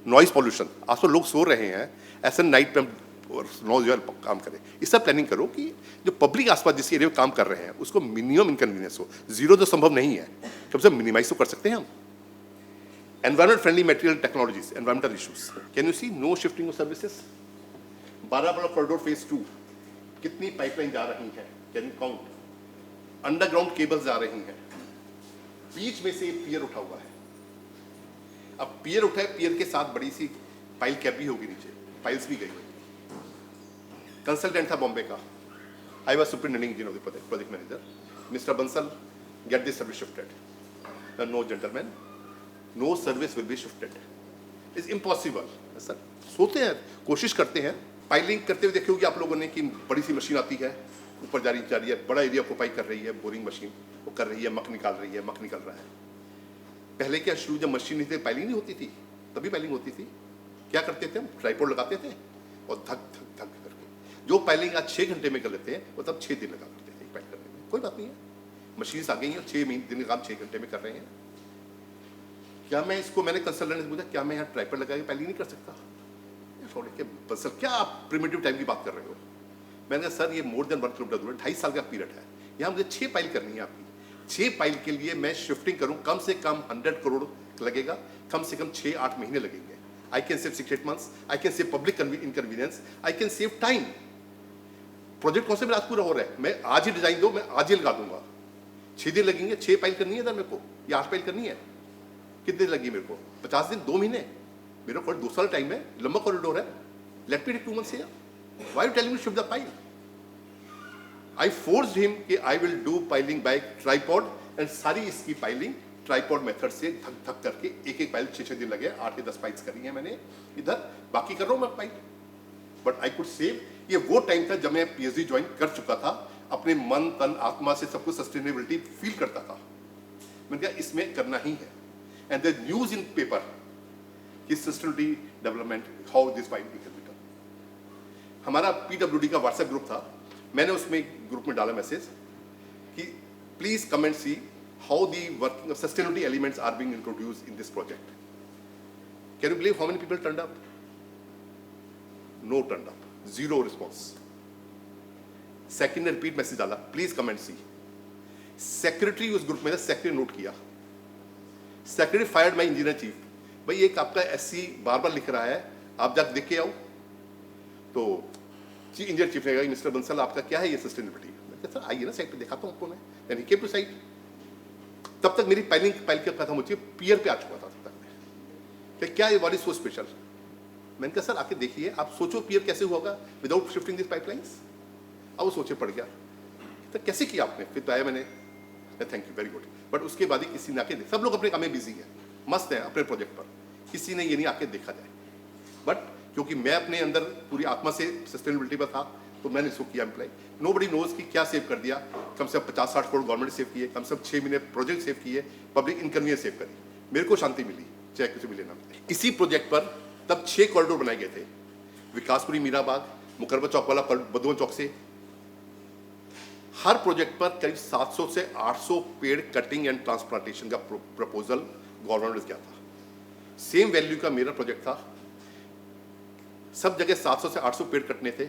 नॉइज पॉल्यूशन, आज तो लोग सो रहे हैं, ऐसा नाइट पे नॉइज काम करें। इसका प्लानिंग करो कि जो पब्लिक आसपास जिस एरिया में काम कर रहे हैं उसको मिनिमम इनकन्वीनियंस हो। जीरो तो संभव नहीं है, कम से कम मिनिमाइज तो कर सकते हैं हम। Environment friendly material technologies, environmental issues, can you see no shifting of services. 12 corridor phase 2, कितनी पाइपलाइन जा रही है, can you count? Underground cables जा रही हैं, बीच में से एक पियर उठा हुआ है। अब पियर उठा है, पियर के साथ बड़ी सी पाइल कैप भी होगी नीचे, पाइल्स भी गई। कंसल्टेंट था बॉम्बे का, I was superintending engineer of the project manager, mister Bansal, get this service shifted. No gentleman, no service will be shifted, is impossible. Sir सोते हैं, कोशिश करते हैं। पाइलिंग करते हुए देखोगे आप लोगों ने कि बड़ी सी मशीन आती है, ऊपर जा रही है, बड़ा एरिया ऑक्यूपाई कर रही है, बोरिंग मशीन वो कर रही है, मक निकाल रही है, मक निकल रहा है। पहले क्या शुरू जब मशीन नहीं थी, पाइलिंग नहीं होती थी, तभी पाइलिंग होती थी। क्या करते थे हम, ट्राइपॉड लगाते थे और धक धक धक करके जो पाइलिंग आज 6 घंटे में कर लेते हैं वो तब 6 दिन लगा करते थे पाइल करने में। कोई बात नहीं है, मशीन आ गई हैं, 6 दिन का काम 6 घंटे में कर रहे हैं। क्या मैं इसको, मैंने कंसल्टेंट से पूछा, क्या मैं यहाँ ट्राइपॉड लगा के पाइलिंग नहीं कर सकता? सर क्या आप प्रिमिटिव टाइम की बात कर रहे हो? मैंने कहा सर ये मोर देन 1 किलोमीटर दूर है, 2.5 साल का पीरियड है, यहाँ मुझे 6 पाइल करनी है आपकी। 6 पाइल के लिए मैं शिफ्टिंग करूँ कम से कम 100 करोड़ लगेगा, कम से कम 6-8 महीने लगेंगे। I can save 6-8 months, I can save public inconvenience, I can save time. Project कौन से मेरा आज पूरा हो रहा है, मैं आज ही डिजाइन दो, मैं आज ही लगा दूंगा। 6 दिन लगेंगे, 6 पाइल करनी है मेरे को, या 8 पाइल करनी है। कितने लगी मेरे को? 50 दिन, 2 महीने। मेरा कॉरिडोर 2 साल टाइम है, लंबा कॉरिडोर है। Let me take 2 months here. Why are you telling me to shift the pile? I forced him कि I will do piling by tripod and सारी इसकी पाइलिंग ट्राइपॉड मेथड से धक धक करके एक पाइल 6-6 दिन लगे, 8 या 10 पाइल्स करी है मैंने इधर, बाकी कर रहा हूँ मैं pile. But I could save. ये वो टाइम था जब मैं PhD ज्वाइन कर चुका था, अपने मन तन आत्मा से सब कुछ सस्टेनेबिलिटी फील करता था। मैंने कहा इसमें करना ही है। And the news in paper कि sustainability development, how this pile can be done. हमारा PWD का व्हाट्सएप ग्रुप था, मैंने उसमें ग्रुप में डाला मैसेज कि please come and see how the working sustainability elements are being introduced in this project. Can you believe how many people turned up? No turned up, zero response. Second ने repeat message डाला, please come and see. Secretary उस group में था, secretary note किया, secretary fired माई engineer chief, भाई एक आपका SC बार बार लिख रहा है, आप जाकर देख के आओ। तो इंजीनियर चीफ ने कहा मिस्टर बंसल आपका क्या है ये सस्टेनेबिलिटी? मैं कहा सर आइए ना साइट पे दिखाता हूँ आपको मैं। Then he came to site. तब तक मेरी पाइल खत्म हो चुकी, पियर पे आ चुका था तब तक। क्या ये व्हाट इज सो स्पेशल? मैंने कहा सर आके देखिए, आप सोचो पियर कैसे होगा विदाउट शिफ्टिंग दिस पाइपलाइंस। अब वो सोचे पड़ गया, तो कैसे किया आपने? फिर तो आया मैंने, thank you very good. But उसके बाद ही किसी ने आके, सब लोग अपने काम में बिजी है, मस्त है अपने प्रोजेक्ट पर, किसी ने ये नहीं आके देखा जाए। बट क्योंकि मैं अपने अंदर पूरी आत्मा से सस्टेनेबिलिटी पर था, तो मैंने इसको किया अप्लाई। नोबडी नोज कि क्या सेव कर दिया, कम से कम 50-60 करोड़ गवर्नमेंट सेव किए, कम से कम 6 महीने प्रोजेक्ट सेव किए, पब्लिक इनकन्वीनियंस सेव करी, मेरे को शांति मिली, चाहे कुछ मिले ना मिले। इसी प्रोजेक्ट पर तब 6 कॉरिडोर बनाए गए थे, विकासपुरी मीराबाग, मुकरबा चौक वाला बदुआ चौक से। हर प्रोजेक्ट पर करीब 700 से 800 पेड़ कटिंग एंड ट्रांसप्लांटेशन का प्रपोजल गवर्नमेंट ने किया था। सेम वैल्यू का मेरा प्रोजेक्ट था, सब जगह 700 से 800 पेड़ कटने थे,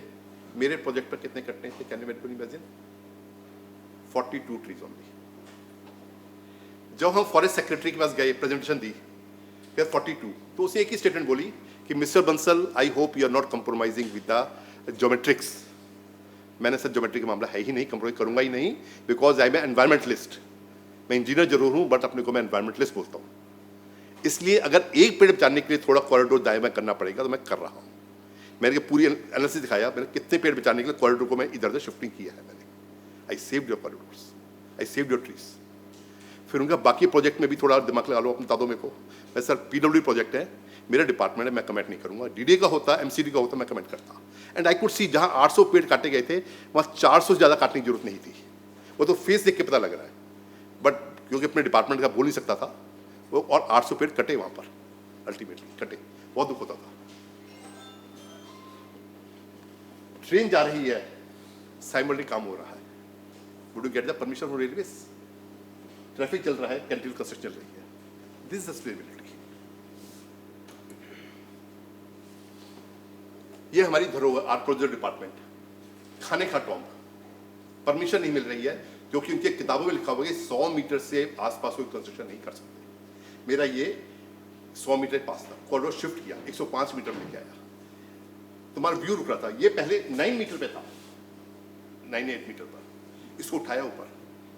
मेरे प्रोजेक्ट पर कितने कटने थे? Can you imagine? 42 trees only. जब हम फॉरेस्ट सेक्रेटरी के पास गए, प्रेजेंटेशन दी, फिर 42, तो उसे एक ही स्टेटमेंट बोली कि mister Bansal I hope you are not compromising with the geometrics. मैंने सर ज्योमेट्री का मामला है ही नहीं, कंप्रोमाइज करूंगा ही नहीं, बिकॉज आई एम एनवायरमेंटलिस्ट। मैं इंजीनियर जरूर हूं बट अपने को मैं एनवायरमेंटलिस्ट बोलता हूं, इसलिए अगर एक पेड़ बचाने के लिए थोड़ा कॉरिडोर दाएं बाएं करना पड़ेगा तो मैं कर रहा हूं। मैंने पूरी एनालिसिस दिखाया, मैंने कितने पेड़ बचाने के लिए कॉरिडोर को मैं इधर उधर शिफ्टिंग किया है मैंने। I saved your corridors, I saved your trees. फिर उनका बाकी प्रोजेक्ट में भी थोड़ा दिमाग लगा लो, बता दो मेरे को। मैं सर PWD प्रोजेक्ट है, मेरा डिपार्टमेंट है, मैं कमेंट नहीं करूंगा। DDA का होता, MCD का होता, मैं कमेंट करता। एंड आई कुड सी जहां 800 पेड़ काटे गए थे वहां 400 से ज़्यादा काटने की जरूरत नहीं थी। वो तो फेस देख के पता लग रहा है, बट क्योंकि अपने डिपार्टमेंट का बोल नहीं सकता था वो, और 800 पेड़ कटे वहां पर, अल्टीमेटली कटे। बहुत दुख होता था। ट्रेन जा रही है, साइमल्टेनियसली काम हो रहा है, would you get the permission from railways? Traffic चल रहा है, कैंटीन कंस्ट्रक्शन चल रही है। This is sustainability. ये हमारी धरोहर, आर्कियोलॉजी डिपार्टमेंट, खाने का टॉम्ब, परमिशन नहीं मिल रही है क्योंकि उनके किताबों में लिखा हुआ है 100 मीटर से आसपास कोई कंस्ट्रक्शन नहीं कर सकते। मेरा ये 100 मीटर पास था, कॉरिडोर शिफ्ट किया, 105 मीटर लेके आया, तुम्हारा व्यू रुक रहा था। ये पहले 9 मीटर पे था, 9-8 मीटर पर, इसको उठाया ऊपर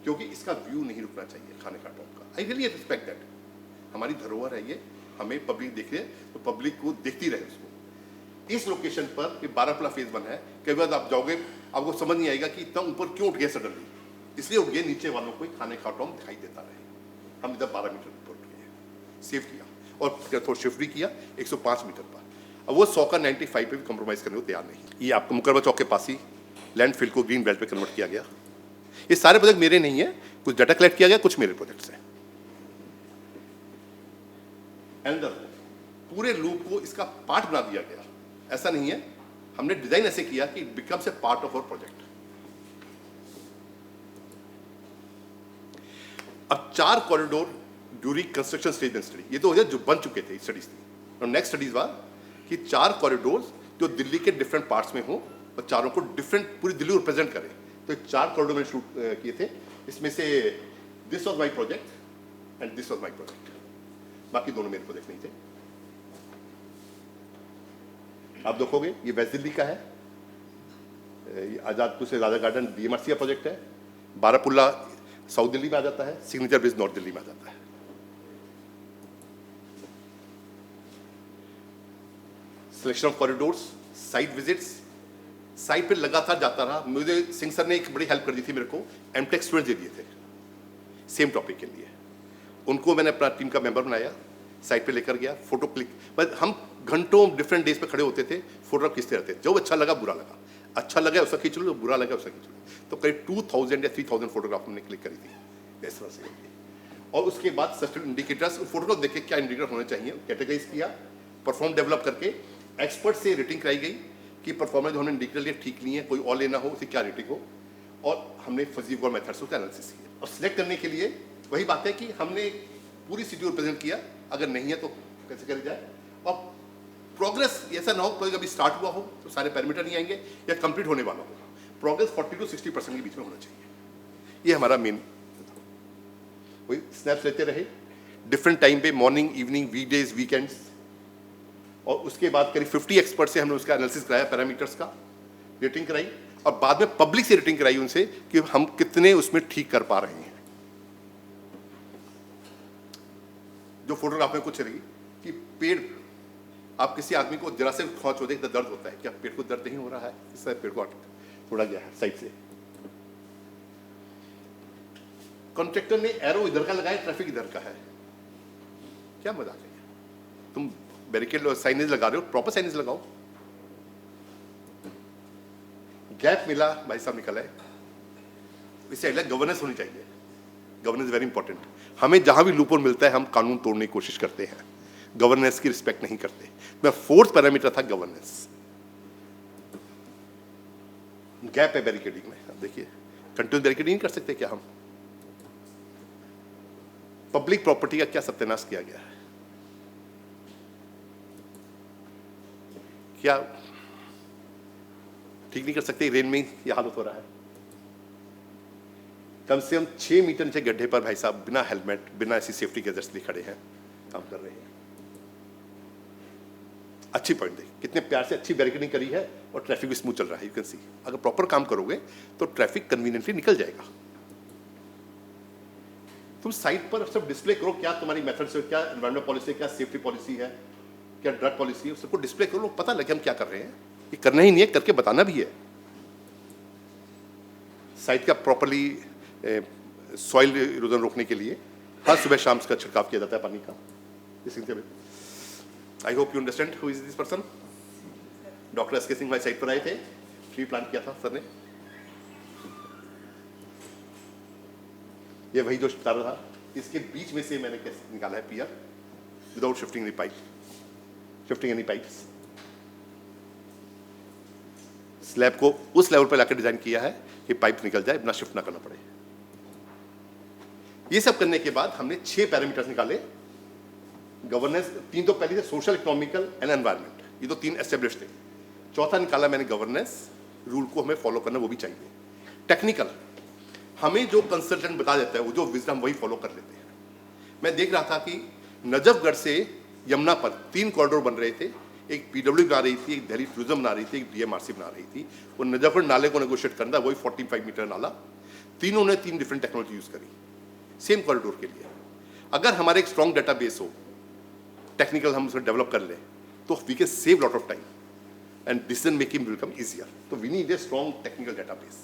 क्योंकि इसका व्यू नहीं रुकना चाहिए खाने का टॉप का। I really respect that. हमारी धरोहर है ये, हमें पब्लिक देखे तो पब्लिक को देखती रहे उसको। इस लोकेशन पर 12 फेज 1 है, कई बार आप जाओगे आपको समझ नहीं आएगा कि इतना ऊपर क्यों उठ गया सडनली, इसलिए उठ गए नीचे वालों को खाने का टॉप दिखाई देता रहे। हम इधर 12 मीटर ऊपर उठ गए, सेव किया और थोड़ा शिफ्ट भी किया 105 मीटर पर। अब वो 100 का 95 पे भी कॉम्प्रोमाइज करने को तैयार नहीं। ये आपको मुकरबा चौक के पास ही लैंडफिल को ग्रीन बेल्ट पे कन्वर्ट किया गया। ये सारे प्रोजेक्ट मेरे नहीं है, कुछ डाटा कलेक्ट किया गया, कुछ मेरे प्रोजेक्ट्स हैं। एंड पूरे लूप को इसका पार्ट बना दिया गया। ऐसा नहीं है, हमने डिजाइन ऐसे किया कि it becomes a part of our project. अब 4 corridor during construction stage and study, ये तो हो गया जो बन चुके थे स्टडीज थी। और नेक्स्ट स्टडीज बार कि 4 कॉरिडोर्स जो दिल्ली के डिफरेंट पार्ट्स में हो और चारों को डिफरेंट पूरी दिल्ली रिप्रेजेंट करें। तो 4 कॉरिडोर में शूट किए थे। इसमें से this was my project and this was my project, बाकी दोनों मेरे प्रोजेक्ट नहीं थे। आप देखोगे ये वेस्ट दिल्ली का है, ये आजादपुर से राजा गार्डन DMRC का प्रोजेक्ट है। बारापुल्ला साउथ दिल्ली में आ जाता है, सिग्नेचर ब्रिज नॉर्थ दिल्ली में आ जाता है। Selection of corridors, site visits, site पे लगातार जाता रहा। मुझे सिंह सर ने एक बड़ी हेल्प कर दी थी मेरे को, MTech स्टूडेंट्स दे दिए थे सेम टॉपिक के लिए। उनको मैंने अपना टीम का मेंबर बनाया, साइट पे लेकर गया, फोटो क्लिक, बस हम घंटों डिफरेंट डेज पे खड़े होते थे, फोटोग्राफ खींचते रहते थे। जो अच्छा लगा बुरा लगा, अच्छा लगा उसका खींच लो, बुरा लगा उसका खींच लो। तो करीब 2000 या 3000 फोटोग्राफ हमने क्लिक करी थी इस तरह से। और उसके बाद सस्टेन इंडिकेटर्स, फोटोग्राफ देखे क्या इंडिकेटर होने चाहिए, कैटेगराइज किया, परफॉर्म डेवलप करके एक्सपर्ट से रेटिंग कराई गई कि परफॉर्मेंस जो हमने इंडिकेटर लिए ठीक नहीं है, कोई और लेना हो उसे क्या रेटिंग हो। और हमने फजीगोर मेथड से उसका एनालिसिस किया। और सिलेक्ट करने के लिए वही बात है कि हमने पूरी सिटी को रिप्रेजेंट किया, अगर नहीं है तो कैसे करी जाए। और प्रोग्रेस ऐसा ना हो कोई कभी स्टार्ट हुआ हो तो सारे पैरामीटर नहीं आएंगे, या कंप्लीट होने वाला हो। प्रोग्रेस 40 to 60% के बीच में होना चाहिए। ये हमारा मेन, वही स्नैप्स लेते रहे डिफरेंट टाइम पे, मॉर्निंग, इवनिंग, वीकडेज, वीकेंड्स। और उसके बाद करीब 50 एक्सपर्ट से हमने उसका एनालिसिस कराया, पैरामीटर्स का रेटिंग कराई। और बाद में पब्लिक से रेटिंग कराई उनसे कि हम कितने उसमें ठीक कर पा रहे हैं। जो फोटोग्राफ में कुछ रही कि पेड़, आप किसी आदमी को जरा से खौच हो दे तो दर्द होता है, क्या पेड़ को दर्द नहीं हो रहा है? इससे पेड़ को थोड़ा गया है साइड से। कॉन्ट्रैक्टर ने एरो इधर का लगाया, ट्रैफिक इधर का है, क्या मजाक है? तुम बैरिकेड साइनेज लगा रहे हो, प्रॉपर साइनेज लगाओ। गैप मिला, भाई साहब निकला है। इससे अगला गवर्नेंस होनी चाहिए। Governance very important. हमें जहां भी लूपहोल मिलता है हम कानून तोड़ने की कोशिश करते हैं, गवर्नेंस की रिस्पेक्ट नहीं करते। मैं 4th पैरामीटर था गवर्नेंस। गैप है बैरिकेडिंग में, अब देखिए कंटिन्यूस बैरिकेडिंग नहीं कर सकते क्या हम? पब्लिक प्रॉपर्टी का क्या सत्यानाश किया गया है, क्या ठीक नहीं कर सकते? रेन में यह हालत हो रहा है। कम से कम 6 मीटर नीचे गड्ढे पर भाई साहब बिना हेलमेट, बिना ऐसी सेफ्टी गैजेट्स लिए खड़े हैं, काम कर रहे हैं। अच्छी पॉइंट देखिए, कितने प्यार से अच्छी बैरिकेडिंग करी है और ट्रैफिक भी स्मूथ चल रहा है। यू कैन सी, अगर प्रॉपर काम करोगे तो ट्रैफिक कन्वीनियंटली निकल जाएगा। तुम साइट पर सब डिस्प्ले करो, क्या तुम्हारी मेथड्स है, क्या एनवायरमेंट पॉलिसी है, क्या सेफ्टी पॉलिसी है, क्या ड्रग पॉलिसी है, सबको डिस्प्ले करो, पता लगे हम क्या कर रहे हैं। ये करना ही नहीं है, करके बताना भी है। साइट का प्रॉपर्ली सॉइल इरोजन रोकने के लिए हर सुबह शाम का छिड़काव किया जाता है पानी का। आई hope you understand who is this person. Doctor S K Singh भाई साइट पर आए थे, ट्री प्लांट किया था सर ने। ये वही जो तार था, इसके बीच में से मैंने कैसे निकाला है pier without shifting any pipe, shifting any pipes. Slab को उस लेवल पर लाकर डिजाइन किया है कि पाइप निकल जाए, बिना शिफ्ट ना करना पड़े। ये सब करने के बाद हमने 6 पैरामीटर्स निकाले। गवर्नेंस 3 तो पहले थे, सोशल, इकोनॉमिकल एंड एनवायरमेंट, ये तो 3 एस्टेब्लिश थे। चौथा निकाला मैंने गवर्नेंस, रूल को हमें फॉलो करना वो भी चाहिए। टेक्निकल, हमें जो कंसल्टेंट बता देता है वो जो विजडम वही फॉलो कर लेते हैं। मैं देख रहा था कि नजफगढ़ से यमुना पर 3 कॉरिडोर बन रहे थे, एक PW बना रही थी, एक दिल्ली टूरिज्म बना रही थी, एक DMRC बना रही थी। वो नजफगढ़ नाले को नेगोशिएट करना, वही 45 मीटर नाला, तीनों ने 3 डिफरेंट टेक्नोलॉजी यूज करी सेम कॉरिडोर के लिए। अगर हमारे एक स्ट्रॉन्ग डेटाबेस हो, टेक्निकल हम उसे डेवलप कर लें, तो we can save lot of time and decision making will become easier. तो we need a strong technical database.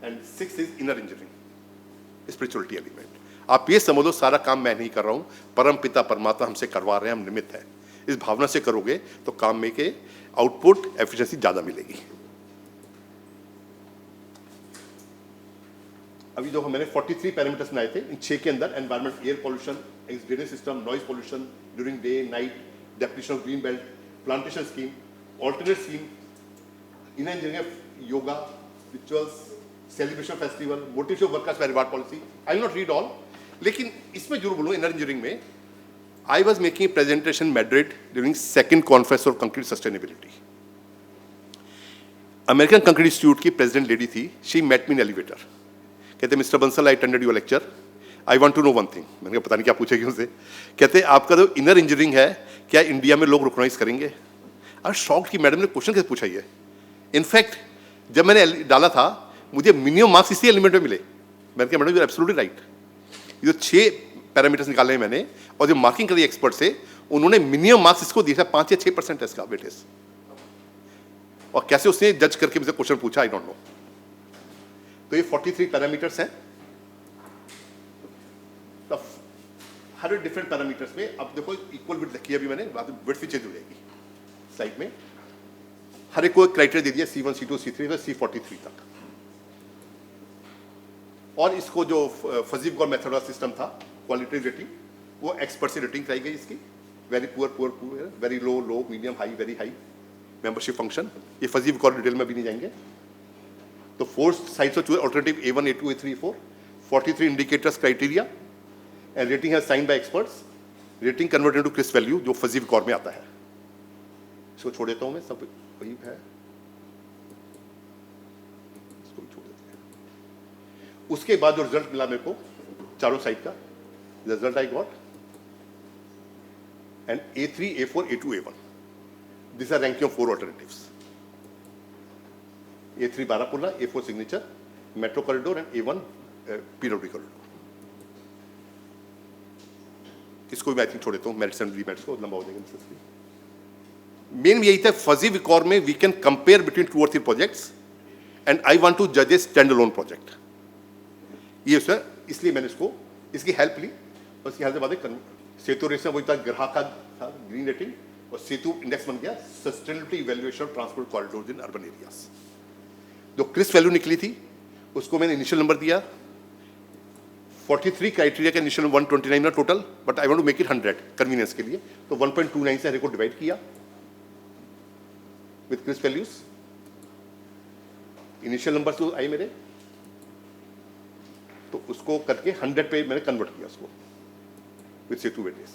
And 6 is inner engineering, spirituality element. आप ये समझ लो सारा काम मैं नहीं कर रहा हूँ, परम पिता परमात्मा हमसे करवा रहे हैं, हम निमित्त हैं। इस भावना से करोगे तो काम में के आउटपुट एफिशिएंसी ज़्यादा मिलेगी। अभी जो मैंने 43 पैरामीटर्स बनाए थे इन 6 के अंदर, environment, air pollution, drainage system, noise pollution during day night, definition of green belt, plantation scheme, alternate scheme, in engineering, yoga, rituals, celebration festival, motivation of workers by reward policy. I will not read all, लेकिन इसमें जरूर बोलूँ inner engineering में I was making a presentation in Madrid during second conference of concrete sustainability. American Concrete Institute की president lady थी, she met me in elevator. कहते mister Bansal, I attended your lecture. I want to know one thing. मैंने कहा पता नहीं क्या पूछेगी उनसे। कहते आपका जो इनर इंजीनियरिंग है, क्या इंडिया में लोग रिकॉग्नाइज करेंगे? अब शॉक्ड कि मैडम ने क्वेश्चन कैसे पूछा ये। इनफैक्ट जब मैंने डाला था, मुझे मिनिमम मार्क्स इसी एलिमेंट में मिले। मैंने कहा madam you are absolutely right. ये जो 6 पैरामीटर्स निकाले हैं मैंने, और जो मार्किंग करी एक्सपर्ट से, उन्होंने मिनिमम मार्क्स इसको दिया था 5 या 6% है इसका वेटेज। और कैसे उसने जज करके मुझे क्वेश्चन पूछा, आई डोंट नो। तो ये 43 पैरामीटर्स हैं। तो हर डिफरेंट पैरामीटर्स में अब देखो इक्वल विड्थ लिखी है अभी मैंने, बाद में विड्थ भी चेंज हो जाएगी स्लाइड में। हर एक को क्राइटेरिया दे दिया, C1, C2, C3 से C43 तक। और इसको जो फजी गौर मेथड वाला सिस्टम था, क्वालिटी रेटिंग, वो एक्सपर्ट से रेटिंग कराई गई इसकी। Very poor, poor, poor, very low, low, medium, high, very high. Membership function, ये फजी गौर डिटेल में भी नहीं जाएंगे। तो 4 sides of alternative A1, A2, A3, A4, 43 indicators criteria and rating है sign by experts. Rating converted to crisp value जो fuzzy गौर में आता है। इसको छोड़ देता हूँ मैं, सब वही है, इसको छोड़ देते हैं। उसके बाद जो रिजल्ट मिला मेरे को चारों साइड का, result I got and A3, A4, A2, A1, this are ranking of 4 alternatives. A3 Barapullah, A4 signature, metro corridor and A1 PWD corridor. इसको भी आई थिंक छोड़ देता हूँ, मेरिट्स एंड डीमेरिट्स को, लंबा हो जाएगा। मेन यही था फजी विकॉर में वी कैन कंपेयर बिटवीन 2 और 3 projects and I want to जज ए स्टैंड अलोन प्रोजेक्ट। ये सर, इसलिए मैंने इसको इसकी हेल्प ली। और इसकी हेल्प के बाद सेतु रेटिंग वही था, ग्राहक का था ग्रीन रेटिंग, और सेतु इंडेक्स बन गया sustainability evaluation of transport corridors in urban areas. जो क्रिस वैल्यू निकली थी उसको मैंने इनिशियल नंबर दिया 43 क्राइटेरिया का इनिशियल 129 ना total, but I want to make it 100 convenience के लिए। तो 1.29 से हर को डिवाइड किया with crisp values. Initial number तो आए मेरे, तो उसको करके 100 पे मैंने कन्वर्ट किया उसको विथ सेतु वेटेज।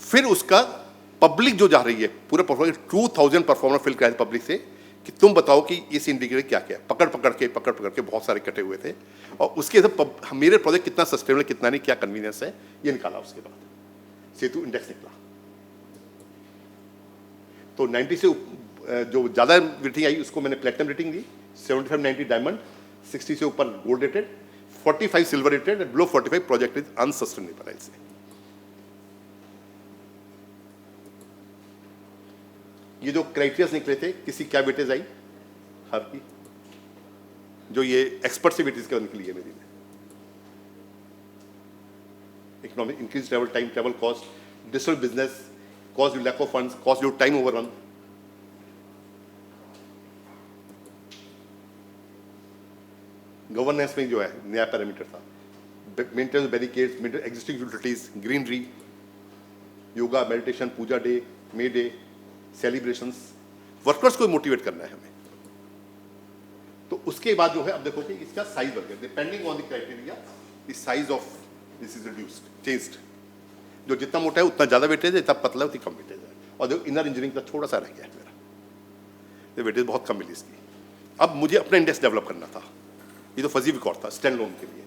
फिर उसका पब्लिक जो जा रही है पूरा परफॉर्मेंस 2000 परफॉर्मर फिल कराया पब्लिक से कि तुम बताओ कि इस इंडिकेटर क्या क्या है। पकड़ पकड़ के बहुत सारे कटे हुए थे, और उसके मेरे प्रोजेक्ट कितना सस्टेनेबल, कितना नहीं, क्या कन्वीनियंस है, ये निकाला। उसके बाद सेतु इंडेक्स निकला। तो 90 से जो ज़्यादा रेटिंग आई उसको मैंने प्लेटिनम रेटिंग दी, 75, 90 डायमंड, 60 से ऊपर gold rated, 45 silver rated, below 45 project is unsustainable. ऐसे ये जो क्राइटेरिया निकले थे, किसी क्या वेटेज आई हर की, जो ये एक्सपर्ट से वेटेज क्या निकली है मेरी में। Economic increase travel time, travel cost, digital business, cost due lack of funds, cost due time overrun. Governance में जो है नया पैरामीटर था, maintenance barricades, maintain existing utilities, greenery, yoga, meditation, puja day, May day, celebrations, workers को motivate करना है हमें। तो उसके बाद जो है अब देखो कि इसका साइज बढ़ गया, depending on the criteria the size of this is reduced, changed. जो जितना मोटा है उतना ज़्यादा वेटेज है, जितना पतला है उतनी कम वेटेज है। और जो इनर इंजीनियरिंग का थोड़ा सा रह गया है मेरा, ये वेटेज बहुत कम मिली इसकी। अब मुझे अपना इंडेक्स डेवलप करना था, ये तो फजी विकॉर था स्टैंड लोन के लिए।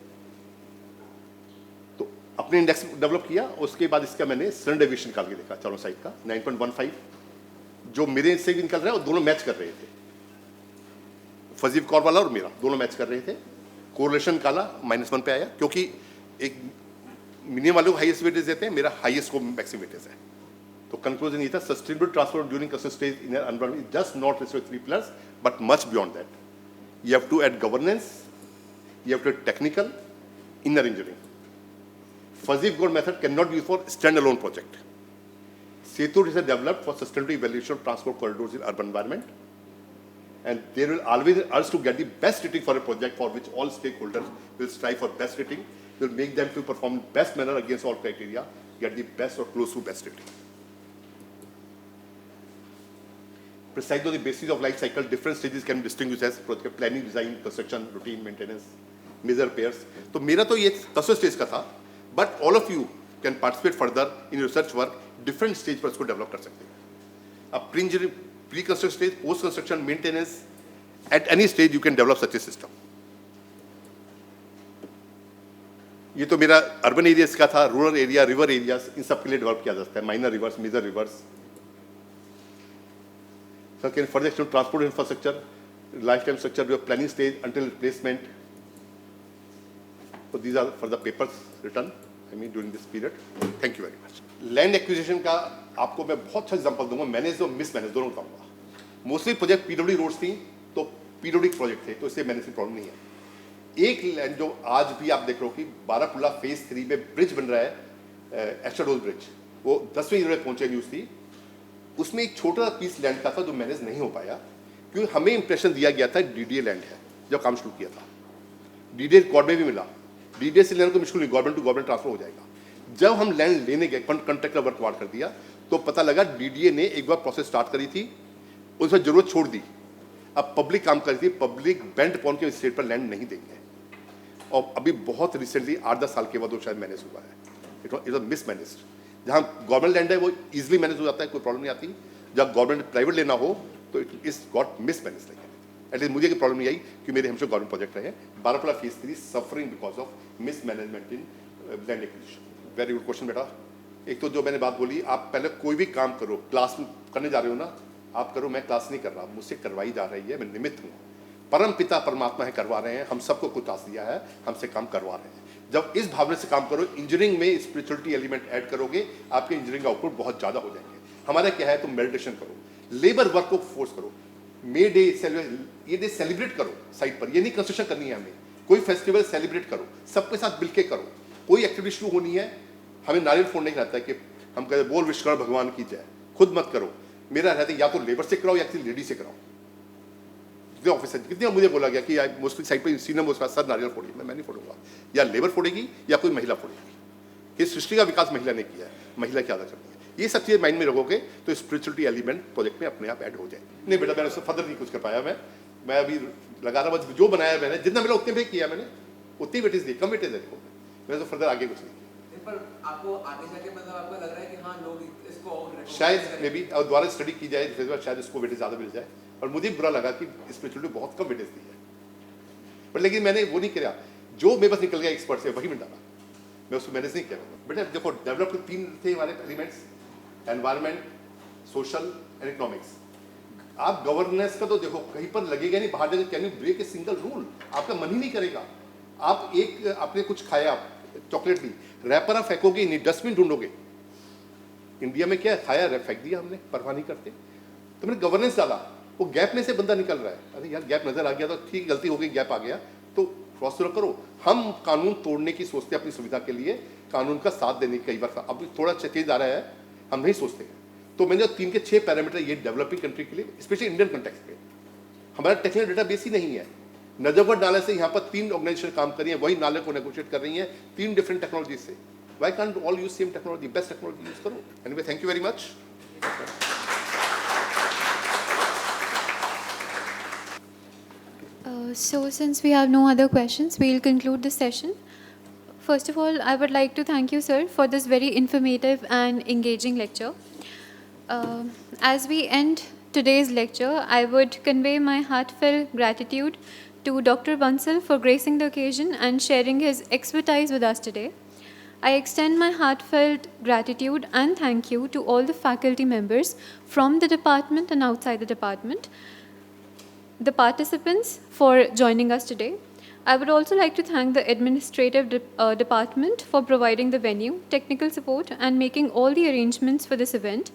तो अपने इंडेक्स डेवलप किया, उसके बाद इसका मैंने स्टैंडर्ड डेविएशन निकाल के देखा चारों साइड का, 9.15 जो मेरे से भी निकल रहा है, और दोनों मैच कर रहे थे। फजी विकॉर वाला और मेरा दोनों मैच कर रहे थे। कोरिलेशन काला -1 पे आया, क्योंकि एक मिनिमम वाले को हाईएस्ट वेटेज देते हैं, मेरा हाईएस्ट को मैक्सिमम वेटेज है। तो कंक्लूजन ये था, sustainable transport during construction stage in environment just not restricted 3+, but much beyond that. You have to add governance, you have to add technical, inner engineering. Fuzzy Vickers method cannot be used for standalone project. Setu is developed for sustainability evaluation of transport corridors in urban environment. and they will always urge to get the best rating for a project for which all stakeholders will strive for best rating, will make them to perform best manner against all criteria, get the best or close to best rating. Precisely on the basis of life cycle, different stages can be distinguished as project planning, design, construction, routine, maintenance, major repairs. So मेरा तो ये first stage का था, but all of you can participate further in your research work, different stage पर इसको develop कर सकते हैं. अब pre-construction stage, post-construction, maintenance, at any stage you can develop such a system. ये तो मेरा अर्बन एरियाज का था, रूरल एरिया, रिवर एरियाज, इन सब के लिए डेवलप किया जा सकता है, minor rivers, major rivers. So can further extend transport infrastructure, lifetime structure, your planning stage until replacement. So these are for the papers written, I mean during this period. Thank you very much. Land acquisition का आपको मैं बहुत अच्छा example दूंगा, manage और miss manage दोनों बताऊंगा. Mostly project PW roads थी, तो पीडब्ल्यू प्रोजेक्ट थे, तो इससे मैनेज की प्रॉब्लम नहीं है. एक लैंड जो आज भी आप देख रहे हो कि बारापुला फेज 3 में ब्रिज बन रहा है, एस्टाडोल ब्रिज, वो 10वीं ईयर में पहुंचे न्यूज थी. उसमें एक छोटा पीस लैंड का था जो मैनेज नहीं हो पाया, क्योंकि हमें इंप्रेशन दिया गया था डीडीए लैंड है जब काम शुरू किया था. डीडीए रिकॉर्ड में भी मिला, डीडीए से लैंड को मुश्किल नहीं, गवर्नमेंट टू गवर्नमेंट ट्रांसफर हो जाएगा. जब हम लैंड लेने गए, कॉन्ट्रैक्टर वर्क वार्ड कर दिया, तो पता लगा डीडीए ने एक बार प्रोसेस स्टार्ट करी थी, उसमें जरूरत छोड़ दी. अब पब्लिक काम करी थी, पब्लिक बैंड पॉन के स्टेट पर लैंड नहीं देंगे. और अभी बहुत रिसेंटली 8-10 साल के बाद वो शायद मैनेज हुआ है. It was mismanaged. जहाँ गवर्नमेंट लैंड है वो इजीली मैनेज हो जाता है, कोई प्रॉब्लम नहीं आती. जब गवर्नमेंट प्राइवेट लेना हो तो it is got mismanage. At least मुझे की प्रॉब्लम नहीं आई, क्योंकि मेरे हमेशा गवर्नमेंट प्रोजेक्ट रहे हैं. Barapullah phase 3 suffering because of mismanagement in land acquisition. Very good question बेटा. एक तो जो मैंने बात बोली, आप पहले कोई भी काम करो, क्लास करने जा रहे हो ना, आप करो, मैं क्लास नहीं कर रहा, मुझसे करवाई जा रही है, मैं निमित्त हूँ. परम पिता परमात्मा है करवा रहे हैं, हम सबको कुछ टास्क दिया है, हमसे काम करवा रहे हैं. जब इस भावना से काम करो, इंजीनियरिंग में स्पिरिचुअलिटी एलिमेंट ऐड करोगे, आपके इंजीनियरिंग आउटपुट बहुत ज़्यादा हो जाएंगे. हमारा क्या है, तुम मेडिटेशन करो, लेबर वर्क को फोर्स करो, मे डे ये डे सेलिब्रेट करो साइट पर. ये नहीं कंस्ट्रक्शन करनी है हमें, कोई फेस्टिवल सेलिब्रेट करो, सबके साथ मिलके करो. कोई एक्टिविटी शुरू होनी है, हमें नारियल फोड़ने का रहता है कि हम कहते बोल विश्वकर्मा भगवान की जय, खुद मत करो. मेरा रहता है या तो लेबर से कराओ या किसी लेडी से कराओ. ऑफिसर कितने मुझे बोला गया कि मोस्टली साइड पर सीनियर मोस्ट सर नारियल फोड़िए, मैं नहीं फोड़ूंगा. या लेबर फोड़ेगी या कोई महिला फोड़ेगी. इस सृष्टि का विकास महिला ने किया है, महिला क्या अदा करनी है. ये सब चीज़ें माइंड में रखोगे तो स्पिरिचुअलिटी एलिमेंट प्रोजेक्ट में अपने आप ऐड हो जाएगी. नहीं बेटा, मैंने उससे फर्दर नहीं कुछ कर पाया. मैं अभी लगा रहा हूँ, जो बनाया मैंने, जितना मिला उतने पे किया मैंने, उतनी वेटेज दी, कम वेटेज है. देखो मैंने तो फर्दर आगे कुछ नहीं किया. पर आपको आगे जाके मतलब आपको लग रहा है कि हाँ लोग इसको शायद मे बी और दोबारा स्टडी की जाए, शायद इसको वेटेज ज़्यादा मिल जाए. और मुझे बुरा लगा कि स्पिरिचुअलिटी बहुत कम वेटेज दी है. पर लेकिन मैंने वो नहीं किया, जो मेरे पास निकल गया एक्सपर्ट से वही मैं डाला, मैं उसको मैनेज नहीं किया. बेटा देखो, डेवलप 3 थे हमारे elements, environment, social and economics. आप गवर्नेंस का तो देखो कहीं पर लगेगा नहीं, बाहर जाकर can you break a single rule, आपका मन ही नहीं करेगा. आप एक आपने कुछ खाया, चॉकलेट ली, रैपर आप फेंकोगे नहीं, डस्टबिन ढूंढोगे. इंडिया में क्या खाया, फेंक दिया हमने, परवाह नहीं करते. तो मैंने गवर्नेंस डाला, वो गैप में से बंदा निकल रहा है. अरे यार गैप नजर आ गया तो ठीक, गलती हो गई, गैप आ गया तो क्रॉस थोड़ा करो. हम कानून तोड़ने की सोचते हैं अपनी सुविधा के लिए, कानून का साथ देने की कई बार अब थोड़ा चेंज आ रहा है, हम नहीं सोचते. तो मैंने 3 के 6 पैरामीटर ये डेवलपिंग कंट्री के लिए, स्पेशली इंडियन कंटेक्स्ट में, हमारा टेक्निकल डेटा बेस ही नहीं है. नजफगढ़ नाले से यहाँ पर 3 ऑर्गेनाइजेशन काम कर रही है, वही नाले को नेगोशिएट कर रही हैं 3 डिफरेंट टेक्नोलॉजी से. Why can't all use same technology, best technology use करो. Anyway, thank you very much. So since we have no other questions, we'll conclude this session. First of all, I would like to thank you, sir, for this very informative and engaging lecture. As we end today's lecture, I would convey my heartfelt gratitude to Dr. Bansal for gracing the occasion and sharing his expertise with us today. I extend my heartfelt gratitude and thank you to all the faculty members from the department and outside the department, the participants for joining us today. I would also like to thank the administrative department for providing the venue, technical support, and making all the arrangements for this event.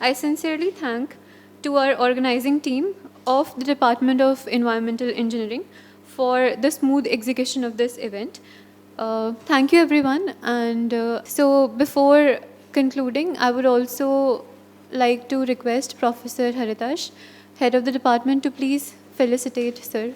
I sincerely thank to our organizing team of the Department of Environmental Engineering for the smooth execution of this event. Thank you, everyone. And so before concluding, I would also like to request Professor Haritash, head of the department, to please felicitate, sir.